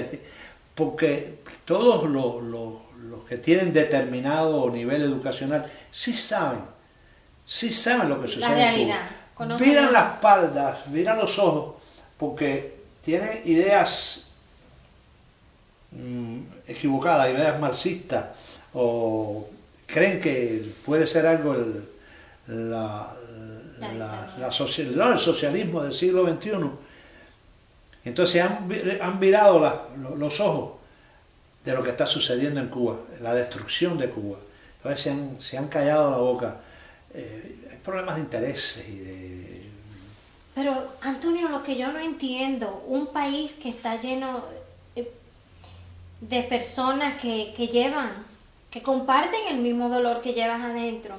porque todos los que tienen determinado nivel educacional sí saben lo que sucede La realidad. en Cuba. Conocen Miran las espaldas, miran los ojos, porque tienen ideas equivocadas, ideas marxistas, o creen que puede ser algo el socialismo del siglo XXI. Entonces han virado los ojos de lo que está sucediendo en Cuba, la destrucción de Cuba. Entonces se han callado la boca. Hay problemas de intereses y de... Pero, Antonio, lo que yo no entiendo, un país que está lleno de personas que comparten el mismo dolor que llevas adentro,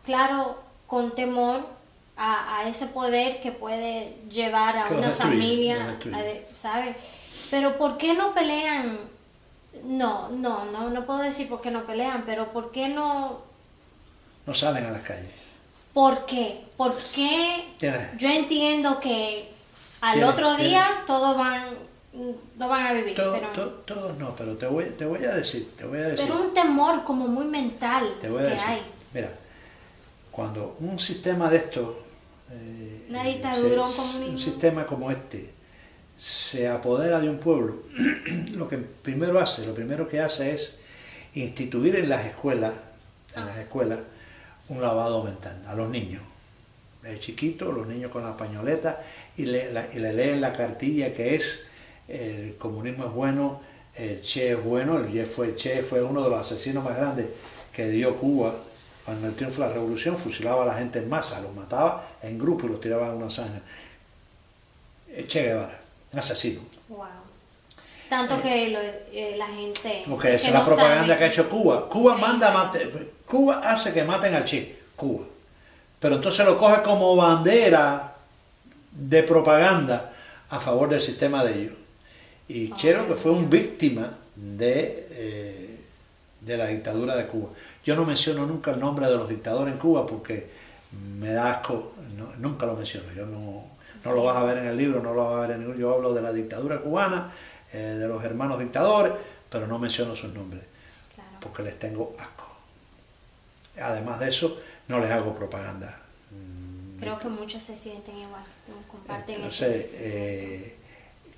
claro, con temor a ese poder que puede llevar a una familia, ¿sabes? Pero ¿por qué no pelean? No puedo decir por qué no pelean, pero ¿por qué no salen a las calles? ¿Por qué? ¿Por qué? Yo entiendo que al otro día todos no van a vivir. Todos no, pero te voy a decir. Pero un temor como muy mental te voy a decir, hay. Mira, cuando un sistema de estos, una dictadura, un sistema como este, se apodera de un pueblo, lo primero que hace es instituir en las escuelas, un lavado mental a los niños. De chiquitos, los niños con la pañoleta y le leen la cartilla que es: el comunismo es bueno, el Che es bueno. El Che fue uno de los asesinos más grandes que dio Cuba. Cuando el triunfo de la revolución fusilaba a la gente en masa, los mataba en grupo y los tiraba en una zanja. El Che Guevara, un asesino. Wow. Tanto que la gente... Porque esa es la propaganda que ha hecho Cuba. Cuba hace que maten al Che, Cuba. Pero entonces lo coge como bandera de propaganda a favor del sistema de ellos. Y Chero, que fue un víctima de la dictadura de Cuba. Yo no menciono nunca el nombre de los dictadores en Cuba porque me da asco, nunca lo menciono. Yo no lo vas a ver en el libro, no lo vas a ver en ningún. Yo hablo de la dictadura cubana, de los hermanos dictadores, pero no menciono sus nombres, claro, porque les tengo asco. Además de eso, no les hago propaganda. Creo que muchos se sienten igual, comparten. Entonces,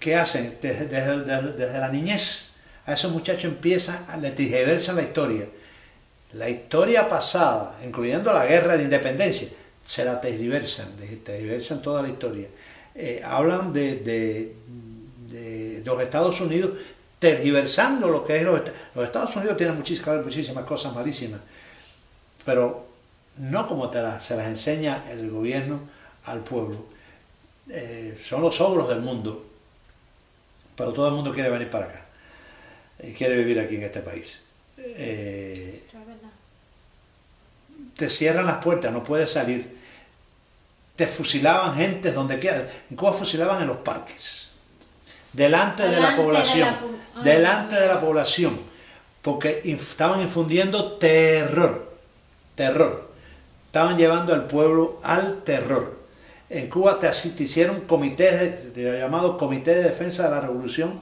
¿qué hacen? Desde la niñez a esos muchachos empiezan a tergiversar la historia. La historia pasada, incluyendo la guerra de independencia, se la tergiversan toda la historia. Hablan de los Estados Unidos tergiversando lo que es los Estados Unidos. Tienen muchísimas cosas malísimas, pero no como se las enseña el gobierno al pueblo. Son los ogros del mundo, pero todo el mundo quiere venir para acá y quiere vivir aquí en este país. Te cierran las puertas, no puedes salir. Te fusilaban gente donde quiera. En Cuba fusilaban en los parques, delante de la población, porque estaban infundiendo terror. Estaban llevando al pueblo al terror. En Cuba te hicieron comités, llamados Comité de Defensa de la Revolución,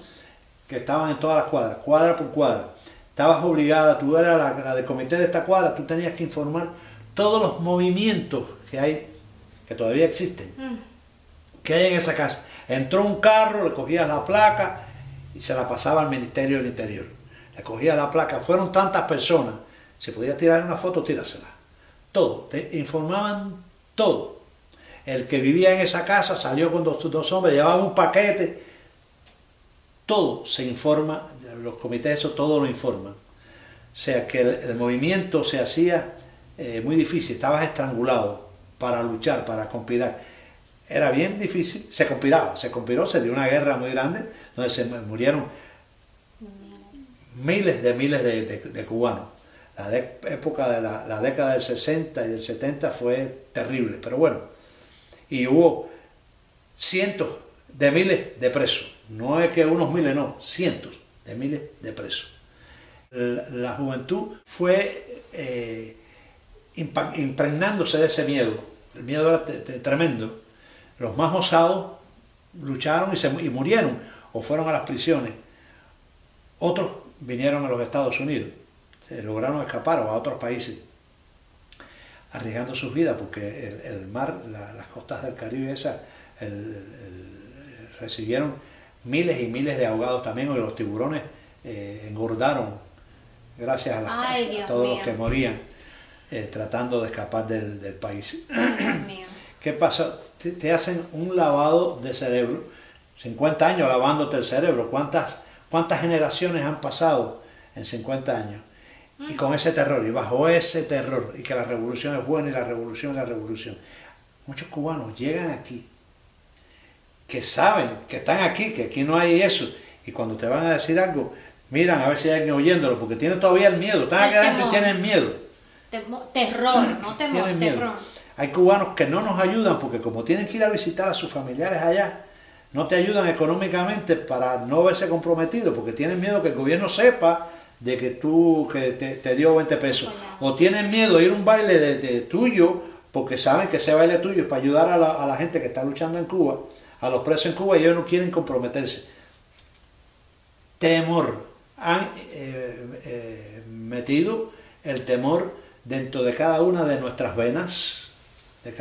que estaban en todas las cuadras, cuadra por cuadra. Estabas obligada, tú eras la del comité de esta cuadra, tú tenías que informar todos los movimientos que hay, que todavía existen, que hay en esa casa. Entró un carro, le cogías la placa y se la pasaba al Ministerio del Interior. le cogía la placa, fueron tantas personas, se podía tirar una foto, tírasela. Todo, te informaban todo. El que vivía en esa casa salió con dos hombres, llevaban un paquete, todo se informa, los comités eso todo lo informan. O sea que el movimiento se hacía muy difícil, estabas estrangulado para luchar, para conspirar. Era bien difícil, se conspiró, se dio una guerra muy grande donde se murieron miles de cubanos. La época de la década del 60 y del 70 fue terrible, pero bueno, y hubo cientos de miles de presos, no es que unos miles, no, cientos de miles de presos. La juventud fue impregnándose de ese miedo, el miedo era tremendo. Los más osados lucharon y murieron o fueron a las prisiones. Otros vinieron a los Estados Unidos, se lograron escapar o a otros países, arriesgando sus vidas porque el mar, las costas del Caribe recibieron miles y miles de ahogados también, porque los tiburones engordaron gracias a todos los que morían tratando de escapar del país. ¿Qué pasa? Te hacen un lavado de cerebro, 50 años lavándote el cerebro. ¿Cuántas generaciones han pasado en 50 años? Y con ese terror, y bajo ese terror, y que la revolución es buena y la revolución es la revolución. Muchos cubanos llegan aquí, que saben que están aquí, que aquí no hay eso, y cuando te van a decir algo, miran a ver si hay alguien oyéndolo, porque tienen todavía el miedo, están aquí adentro y tienen miedo. Terror, no temor, terror. Hay cubanos que no nos ayudan porque como tienen que ir a visitar a sus familiares allá, no te ayudan económicamente para no verse comprometidos, porque tienen miedo que el gobierno sepa de que te dio 20 pesos. O tienen miedo de ir a un baile de tuyo, porque saben que ese baile tuyo es para ayudar a la gente que está luchando en Cuba, a los presos en Cuba, y ellos no quieren comprometerse. Temor. Han metido el temor dentro de cada una de nuestras venas, Wow.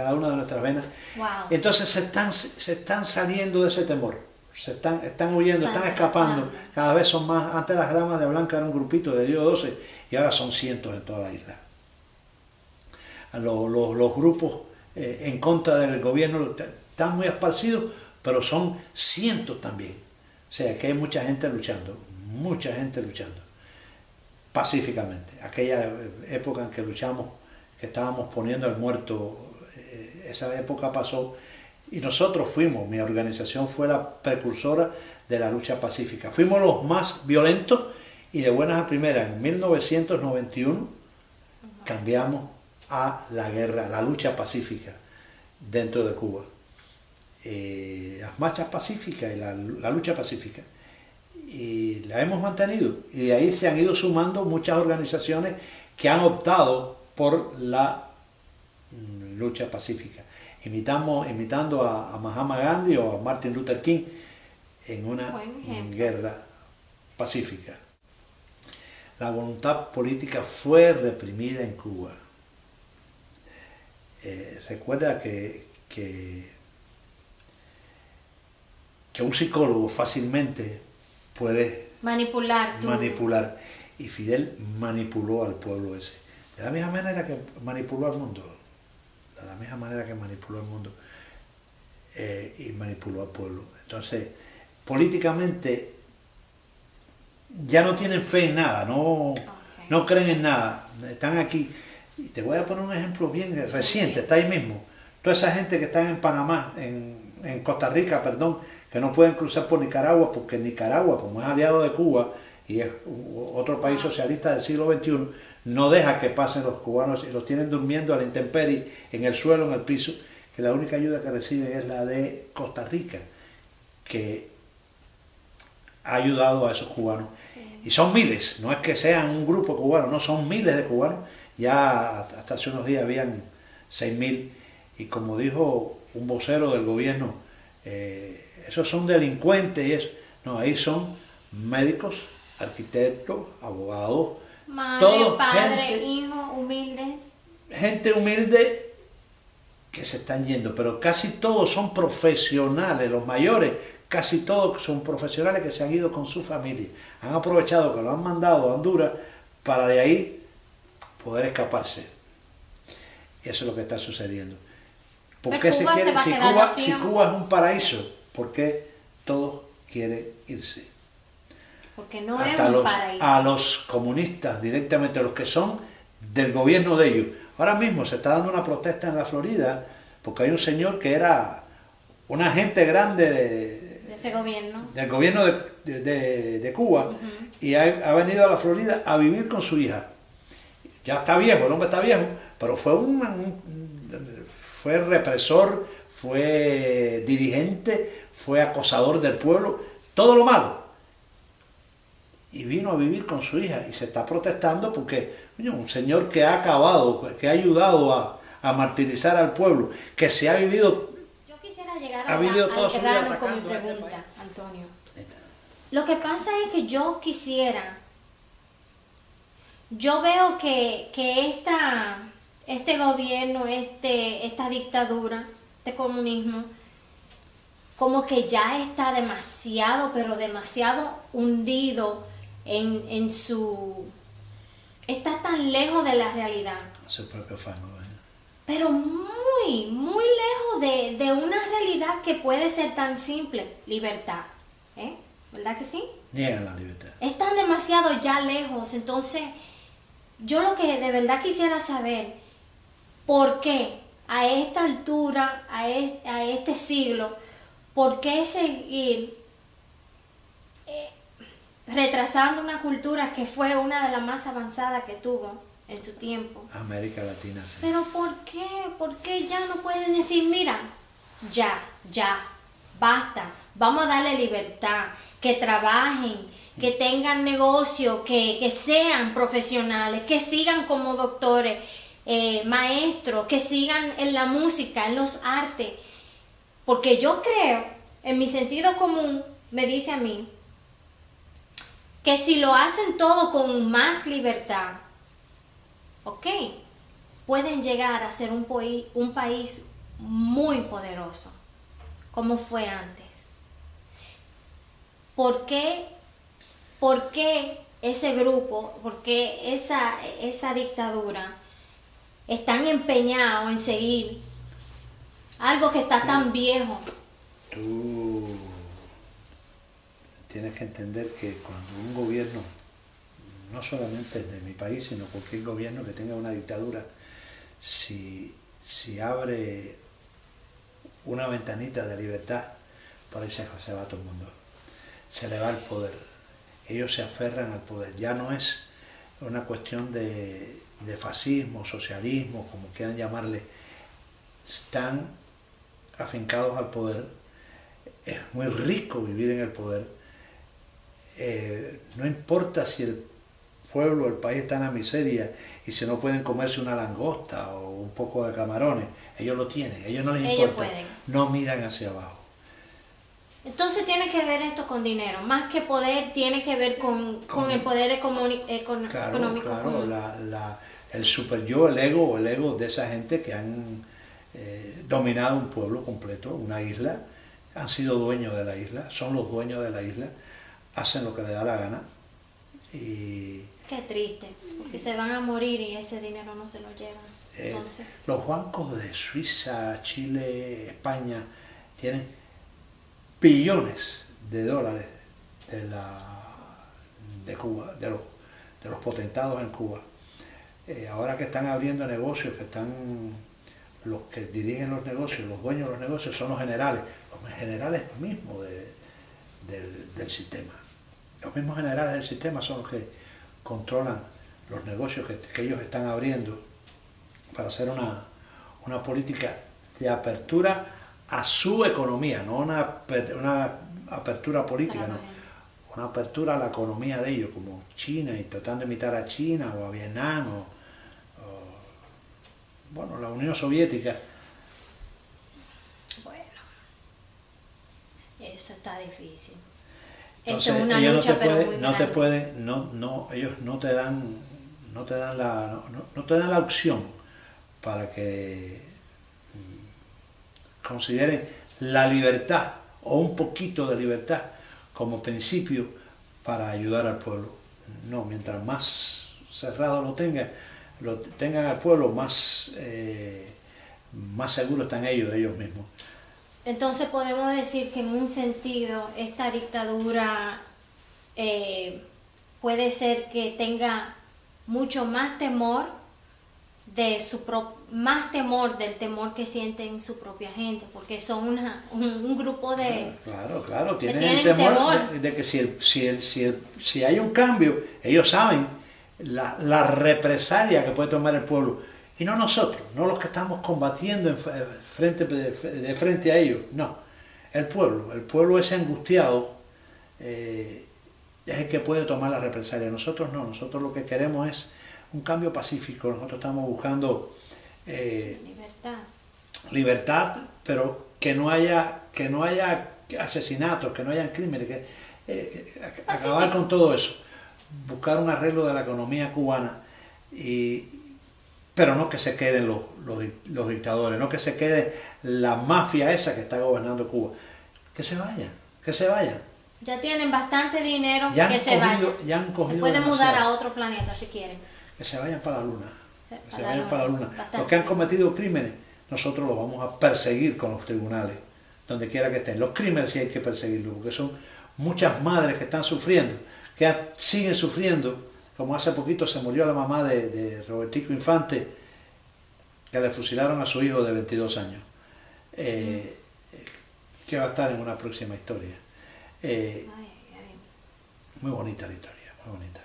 Entonces se están saliendo de ese temor, están huyendo, están escapando, cada vez son más. Antes las damas de blanca eran un grupito de 10 o 12 y ahora son cientos en toda la isla. Los grupos en contra del gobierno están muy esparcidos, pero son cientos también. O sea que hay mucha gente luchando pacíficamente. Aquella época en que luchamos, que estábamos poniendo al muerto, esa época pasó y nosotros mi organización fue la precursora de la lucha pacífica. Fuimos los más violentos y de buenas a primeras. En 1991 cambiamos a la guerra, la lucha pacífica dentro de Cuba. Las marchas pacíficas y la lucha pacífica. Y la hemos mantenido. Y de ahí se han ido sumando muchas organizaciones que han optado por la lucha pacífica, imitando a Mahatma Gandhi o a Martin Luther King en una guerra pacífica. La voluntad política fue reprimida en Cuba. Recuerda que un psicólogo fácilmente puede manipular, y Fidel manipuló al pueblo ese. De la misma manera que manipuló al mundo, y manipuló al pueblo. Entonces, políticamente ya no tienen fe en nada, no creen en nada, están aquí. Y te voy a poner un ejemplo bien reciente, está ahí mismo. Toda esa gente que está en Panamá, en Costa Rica, perdón, que no pueden cruzar por Nicaragua, porque Nicaragua, como es aliado de Cuba, y es otro país socialista del siglo XXI, no deja que pasen los cubanos y los tienen durmiendo a la intemperie, en el suelo, en el piso, que la única ayuda que reciben es la de Costa Rica, que ha ayudado a esos cubanos. Sí. Y son miles, no es que sean un grupo cubano, no, son miles de cubanos. Ya hasta hace unos días habían 6.000, y como dijo un vocero del gobierno, esos son delincuentes y eso. No, ahí son médicos, arquitectos, abogados, madre, todos, padre, hijo, humildes. Gente humilde que se están yendo, pero casi todos son profesionales, los mayores, casi todos son profesionales que se han ido con su familia. Han aprovechado que lo han mandado a Honduras para de ahí poder escaparse. Eso es lo que está sucediendo. ¿Por qué se quiere, si Cuba es un paraíso, por qué todos quieren irse? Porque no es un paraíso. A los comunistas directamente, los que son del gobierno de ellos. Ahora mismo se está dando una protesta en la Florida porque hay un señor que era un agente grande de ese gobierno. Del gobierno de Cuba, y ha venido a la Florida a vivir con su hija. Ya está viejo, el hombre está viejo, pero fue represor, fue dirigente, fue acosador del pueblo, todo lo malo. Y vino a vivir con su hija y se está protestando porque un señor que ha acabado, que ha ayudado a martirizar al pueblo, que se ha vivido... Yo quisiera llegar al grano con mi pregunta, Antonio. Lo que pasa es que yo veo que este gobierno, esta dictadura, este comunismo, como que ya está demasiado, pero demasiado hundido en su... Está tan lejos de la realidad. Su propio fango. Pero muy, muy lejos de una realidad que puede ser tan simple. Libertad. ¿Verdad que sí? Niegan la libertad. Están demasiado ya lejos. Entonces, yo lo que de verdad quisiera saber, ¿por qué a esta altura, a este siglo, por qué seguir retrasando una cultura que fue una de las más avanzadas que tuvo en su tiempo? América Latina, sí. Pero ¿por qué? ¿Por qué ya no pueden decir, mira, ya, basta, vamos a darle libertad, que trabajen, que tengan negocio, que sean profesionales, que sigan como doctores, maestros, que sigan en la música, en los artes? Porque yo creo, en mi sentido común, me dice a mí, que si lo hacen todo con más libertad, ok, pueden llegar a ser un país muy poderoso, como fue antes. ¿Por qué ese grupo, por qué esa dictadura están empeñados en seguir algo que está tan viejo? Tú tienes que entender que cuando un gobierno, no solamente de mi país, sino cualquier gobierno que tenga una dictadura, si abre una ventanita de libertad, por ahí se va todo el mundo. Se le va el poder. Ellos se aferran al poder. Ya no es una cuestión de fascismo, socialismo, como quieran llamarle. Están afincados al poder. Es muy rico vivir en el poder. No importa si el pueblo, el país está en la miseria y si no pueden comerse una langosta o un poco de camarones, ellos lo tienen, ellos no les importa, pueden. No miran hacia abajo. Entonces tiene que ver esto con dinero, más que poder, tiene que ver con el poder económico. Claro, el super yo, el ego de esa gente que han dominado un pueblo completo, una isla, han sido dueños de la isla, son los dueños de la isla, hacen lo que les da la gana. Y qué triste, porque se van a morir y ese dinero no se lo llevan. Los bancos de Suiza, Chile, España tienen billones de dólares de Cuba, de los potentados en Cuba. Ahora que están abriendo negocios, que están los que dirigen los negocios, los dueños de los negocios son los generales mismos del sistema. Los mismos generales del sistema son los que controlan los negocios que ellos están abriendo para hacer una política de apertura a su economía, no una apertura política, no, una apertura a la economía de ellos, como China, y tratando de imitar a China o a Vietnam o la Unión Soviética. Bueno, eso está difícil. Entonces, es una ellos lucha, ellos no te dan la opción para que consideren la libertad o un poquito de libertad como principio para ayudar al pueblo. No, mientras más cerrado lo tengan al pueblo, más seguros están ellos de ellos mismos. Entonces podemos decir que en un sentido esta dictadura puede ser que tenga mucho más temor más temor del temor que sienten su propia gente, porque son un grupo de... Claro, tienen el temor de que si hay un cambio, ellos saben la represalia que puede tomar el pueblo, y no nosotros, no los que estamos combatiendo de frente a ellos, no, el pueblo ese angustiado es el que puede tomar la represalia, nosotros no, nosotros lo que queremos es un cambio pacífico, nosotros estamos buscando libertad, pero que no haya asesinatos, que no haya crímenes, acabar con todo eso, buscar un arreglo de la economía cubana, pero no que se queden los dictadores, no que se quede la mafia esa que está gobernando Cuba, que se vayan. Ya tienen bastante dinero, ya que se vayan. Se pueden mudar demasiado. a otro planeta si quieren. Que se vayan para la luna. Bastante. Los que han cometido crímenes, nosotros los vamos a perseguir con los tribunales, donde quiera que estén. Los crímenes sí hay que perseguirlos, porque son muchas madres que están sufriendo, que siguen sufriendo, como hace poquito se murió la mamá de Robertico Infante, que le fusilaron a su hijo de 22 años, que va a estar en una próxima historia. Muy bonita la historia, muy bonita.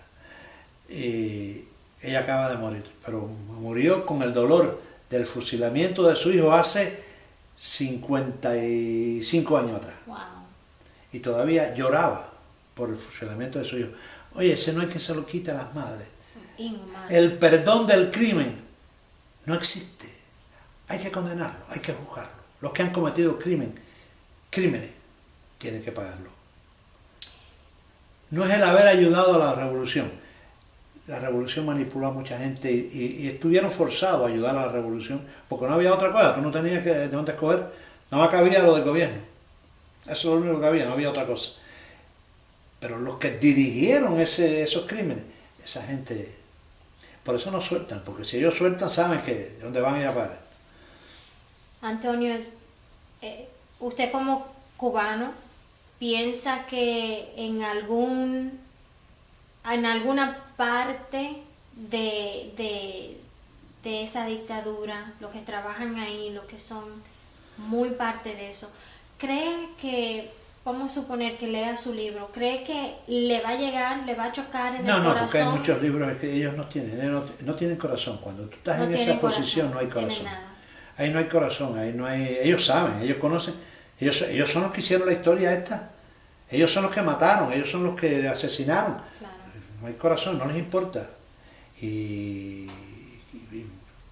Ella acaba de morir, pero murió con el dolor del fusilamiento de su hijo hace 55 años atrás. Wow. Y todavía lloraba por el fusilamiento de su hijo. Oye, ese no hay que se lo quite a las madres. Inhumano. El perdón del crimen no existe. Hay que condenarlo, hay que juzgarlo. Los que han cometido crímenes, tienen que pagarlo. No es el haber ayudado a la revolución. La revolución manipuló a mucha gente y estuvieron forzados a ayudar a la revolución porque no había otra cosa, tú no tenías de dónde escoger, nada más que había lo del gobierno. Eso es lo único que había, no había otra cosa. Pero los que dirigieron esos crímenes, esa gente, por eso no sueltan, porque si ellos sueltan saben de dónde van a ir a parar. Antonio, usted como cubano, ¿piensa que en alguna parte de esa dictadura, los que trabajan ahí, los que son muy parte de eso, cree que, vamos a suponer que lea su libro, cree que le va a llegar, le va a chocar en el corazón? No, porque hay muchos libros que ellos no tienen corazón. Cuando tú estás en esa posición no hay corazón. Ahí no hay corazón, ahí no hay, ellos saben, ellos conocen, ellos son los que hicieron la historia esta, ellos son los que mataron, ellos son los que asesinaron. Claro. No hay corazón, no les importa. Y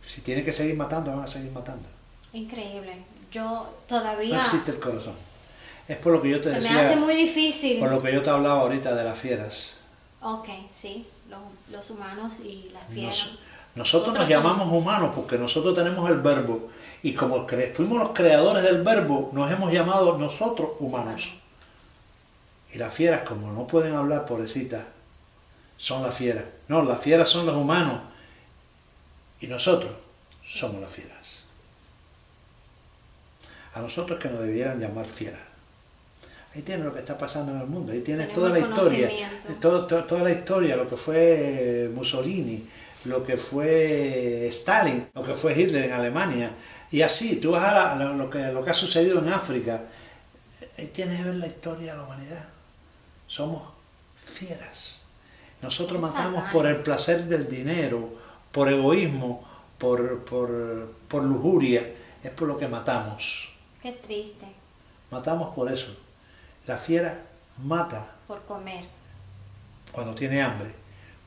si tienen que seguir matando, van a seguir matando. Increíble. Yo todavía... No existe el corazón. Es por lo que yo te decía... Se me hace muy difícil. Por lo que yo te hablaba ahorita de las fieras. Ok, sí, los humanos y las fieras. Nosotros nos llamamos humanos porque nosotros tenemos el verbo. Y como fuimos los creadores del verbo, nos hemos llamado nosotros humanos. Y las fieras, como no pueden hablar, pobrecitas, son las fieras. No, las fieras son los humanos. Y nosotros somos las fieras. A nosotros que nos debieran llamar fieras. Ahí tienes lo que está pasando en el mundo. Ahí tienes toda la historia. Toda la historia, lo que fue Mussolini, lo que fue Stalin, lo que fue Hitler en Alemania. Y así, tú vas a lo que ha sucedido en África. Ahí tienes que ver la historia de la humanidad. Somos fieras. Nosotros matamos por el placer del dinero, por egoísmo, por lujuria. Es por lo que matamos. Qué triste. Matamos por eso. La fiera mata. Por comer. Cuando tiene hambre.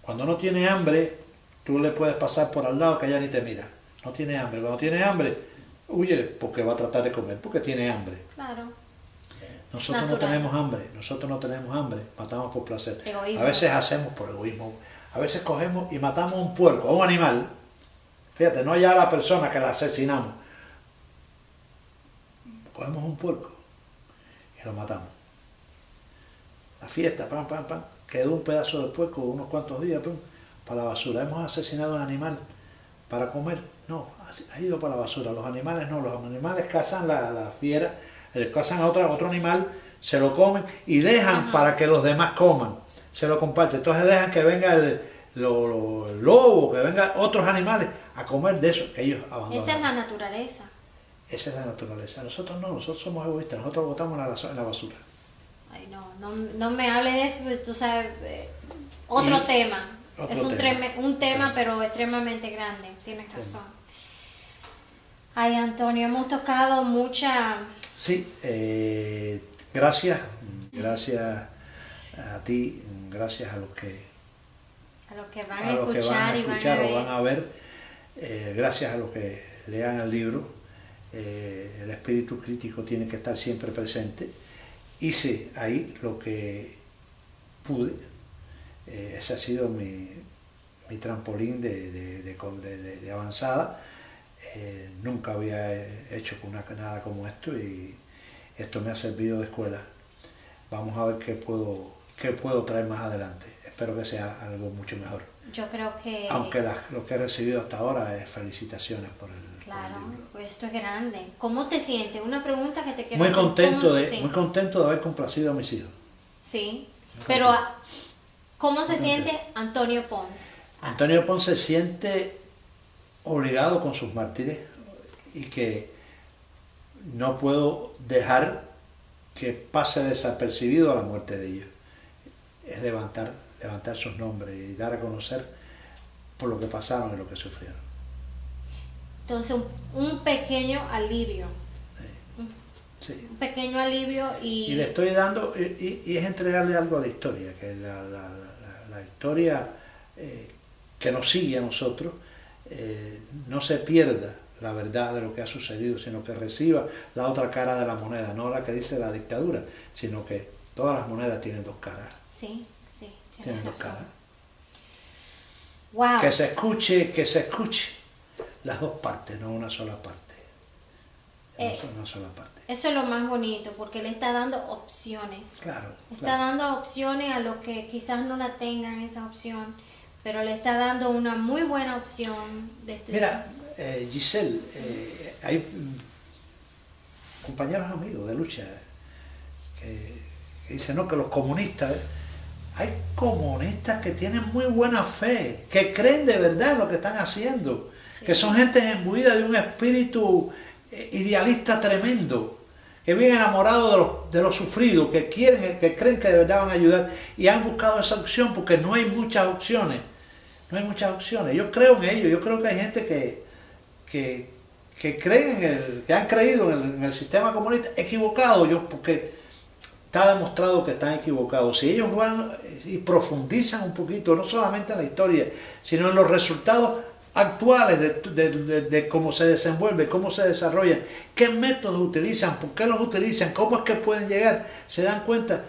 Cuando no tiene hambre, tú le puedes pasar por al lado que ella ni te mira. No tiene hambre. Cuando tiene hambre, huye porque va a tratar de comer, porque tiene hambre. Claro. Nosotros no tenemos hambre, matamos por placer. Egoísmo. A veces hacemos por egoísmo, a veces cogemos y matamos a un puerco, a un animal. Fíjate, no ya a la persona que la asesinamos. Cogemos un puerco y y lo matamos. La fiesta, pam, pam, pam, quedó un pedazo de puerco unos cuantos días, pam, para la basura. ¿Hemos asesinado a un animal para comer? No, ha ido para la basura. Los animales no, los animales cazan la fiera, cazan a otro animal, se lo comen y dejan para que los demás coman, se lo comparten. Entonces dejan que venga el lobo, que vengan otros animales a comer de eso que ellos abandonan. Esa es la naturaleza. Esa es la naturaleza. Nosotros no, nosotros somos egoístas, nosotros botamos en la basura. Ay, no me hables de eso, porque tú sabes, otro tema. Es un tema, pero extremadamente grande, tienes razón. Ay, Antonio, hemos tocado mucha... Sí, gracias a ti, gracias a los que van a escuchar y van a ver. Gracias a los que lean el libro. El espíritu crítico tiene que estar siempre presente. Hice ahí lo que pude. Ese ha sido mi trampolín de avanzada. Nunca había hecho nada como esto y esto me ha servido de escuela. Vamos a ver qué puedo traer más adelante. Espero que sea algo mucho mejor. Yo creo que... Aunque lo que he recibido hasta ahora es felicitaciones por el libro. Claro, pues esto es grande. ¿Cómo te sientes? Una pregunta que te quiero muy hacer. Muy contento de haber complacido a mis hijos. Sí, pero ¿cómo se siente Antonio Pons? Antonio Pons se siente obligado con sus mártires y que no puedo dejar que pase desapercibido a la muerte de ellos. Es levantar sus nombres y dar a conocer por lo que pasaron y lo que sufrieron. Entonces, un pequeño alivio. Sí. Un pequeño alivio y le estoy dando, y es entregarle algo a la historia, que la historia que nos sigue a nosotros no se pierda la verdad de lo que ha sucedido, sino que reciba la otra cara de la moneda, no la que dice la dictadura, sino que todas las monedas tienen dos caras. Sí, tienen dos caras. Wow. Que se escuche las dos partes, no una sola parte. Una sola parte. Eso es lo más bonito, porque le está dando opciones. Claro. Está dando opciones a los que quizás no la tengan esa opción, pero le está dando una muy buena opción de estudiar. Mira, Giselle, hay compañeros amigos de lucha que dicen, no, que los comunistas, hay comunistas que tienen muy buena fe, que creen de verdad en lo que están haciendo, sí. Que son gente imbuida de un espíritu idealista tremendo, que viven enamorados de los sufridos, que creen que de verdad van a ayudar y han buscado esa opción porque no hay muchas opciones. No hay muchas opciones. Yo creo en ello. Yo creo que hay gente que creen que han creído en el sistema comunista equivocado. Porque está demostrado que están equivocados. Si ellos van y profundizan un poquito, no solamente en la historia, sino en los resultados actuales de cómo se desenvuelve, cómo se desarrollan, qué métodos utilizan, por qué los utilizan, cómo es que pueden llegar, se dan cuenta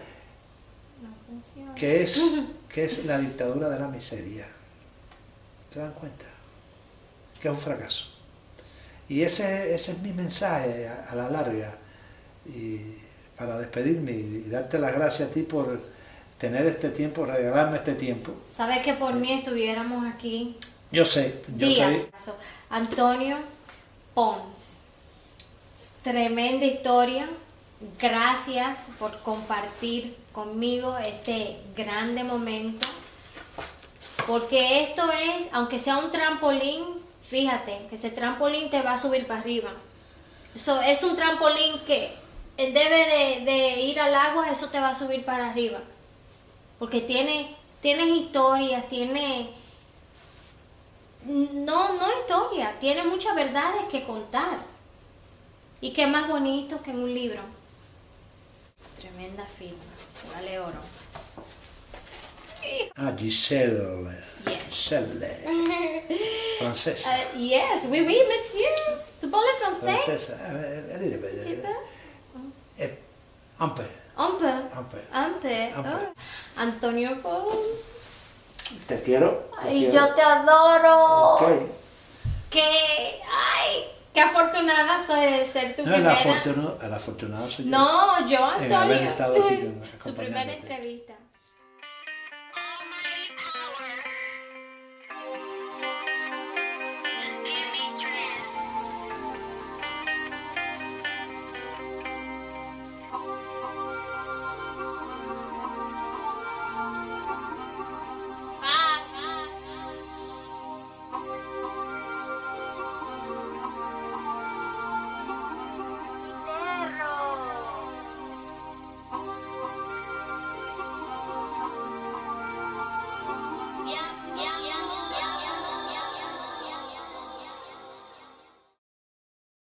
que es la dictadura de la miseria. Se dan cuenta que es un fracaso. Y ese es mi mensaje a la larga, y para despedirme y darte las gracias a ti por tener este tiempo, regalarme este tiempo. Sabes que por mí estuviéramos aquí yo sé. Antonio Pons, tremenda historia. Gracias por compartir conmigo este grande momento, porque esto es, aunque sea un trampolín, fíjate que ese trampolín te va a subir para arriba. Eso es un trampolín que en vez de ir al agua, eso te va a subir para arriba, porque tienes historias, no historia, tiene muchas verdades que contar. Y qué más bonito que en un libro. Tremenda firma, vale oro. Giselle. Yes. Giselle. Francesa. Yes, oui, monsieur. Tu parles français? Francesa. A little bit. Tu peux? Un peu. Un peu. Oh. Antonio Pons. Te quiero. Ay, yo te adoro. Okay. Que, ay, Qué afortunada soy de ser tu No, primera. el afortunado soy yo. No, yo, En haber Antonio. estado aquí Su primera acompañándote. entrevista.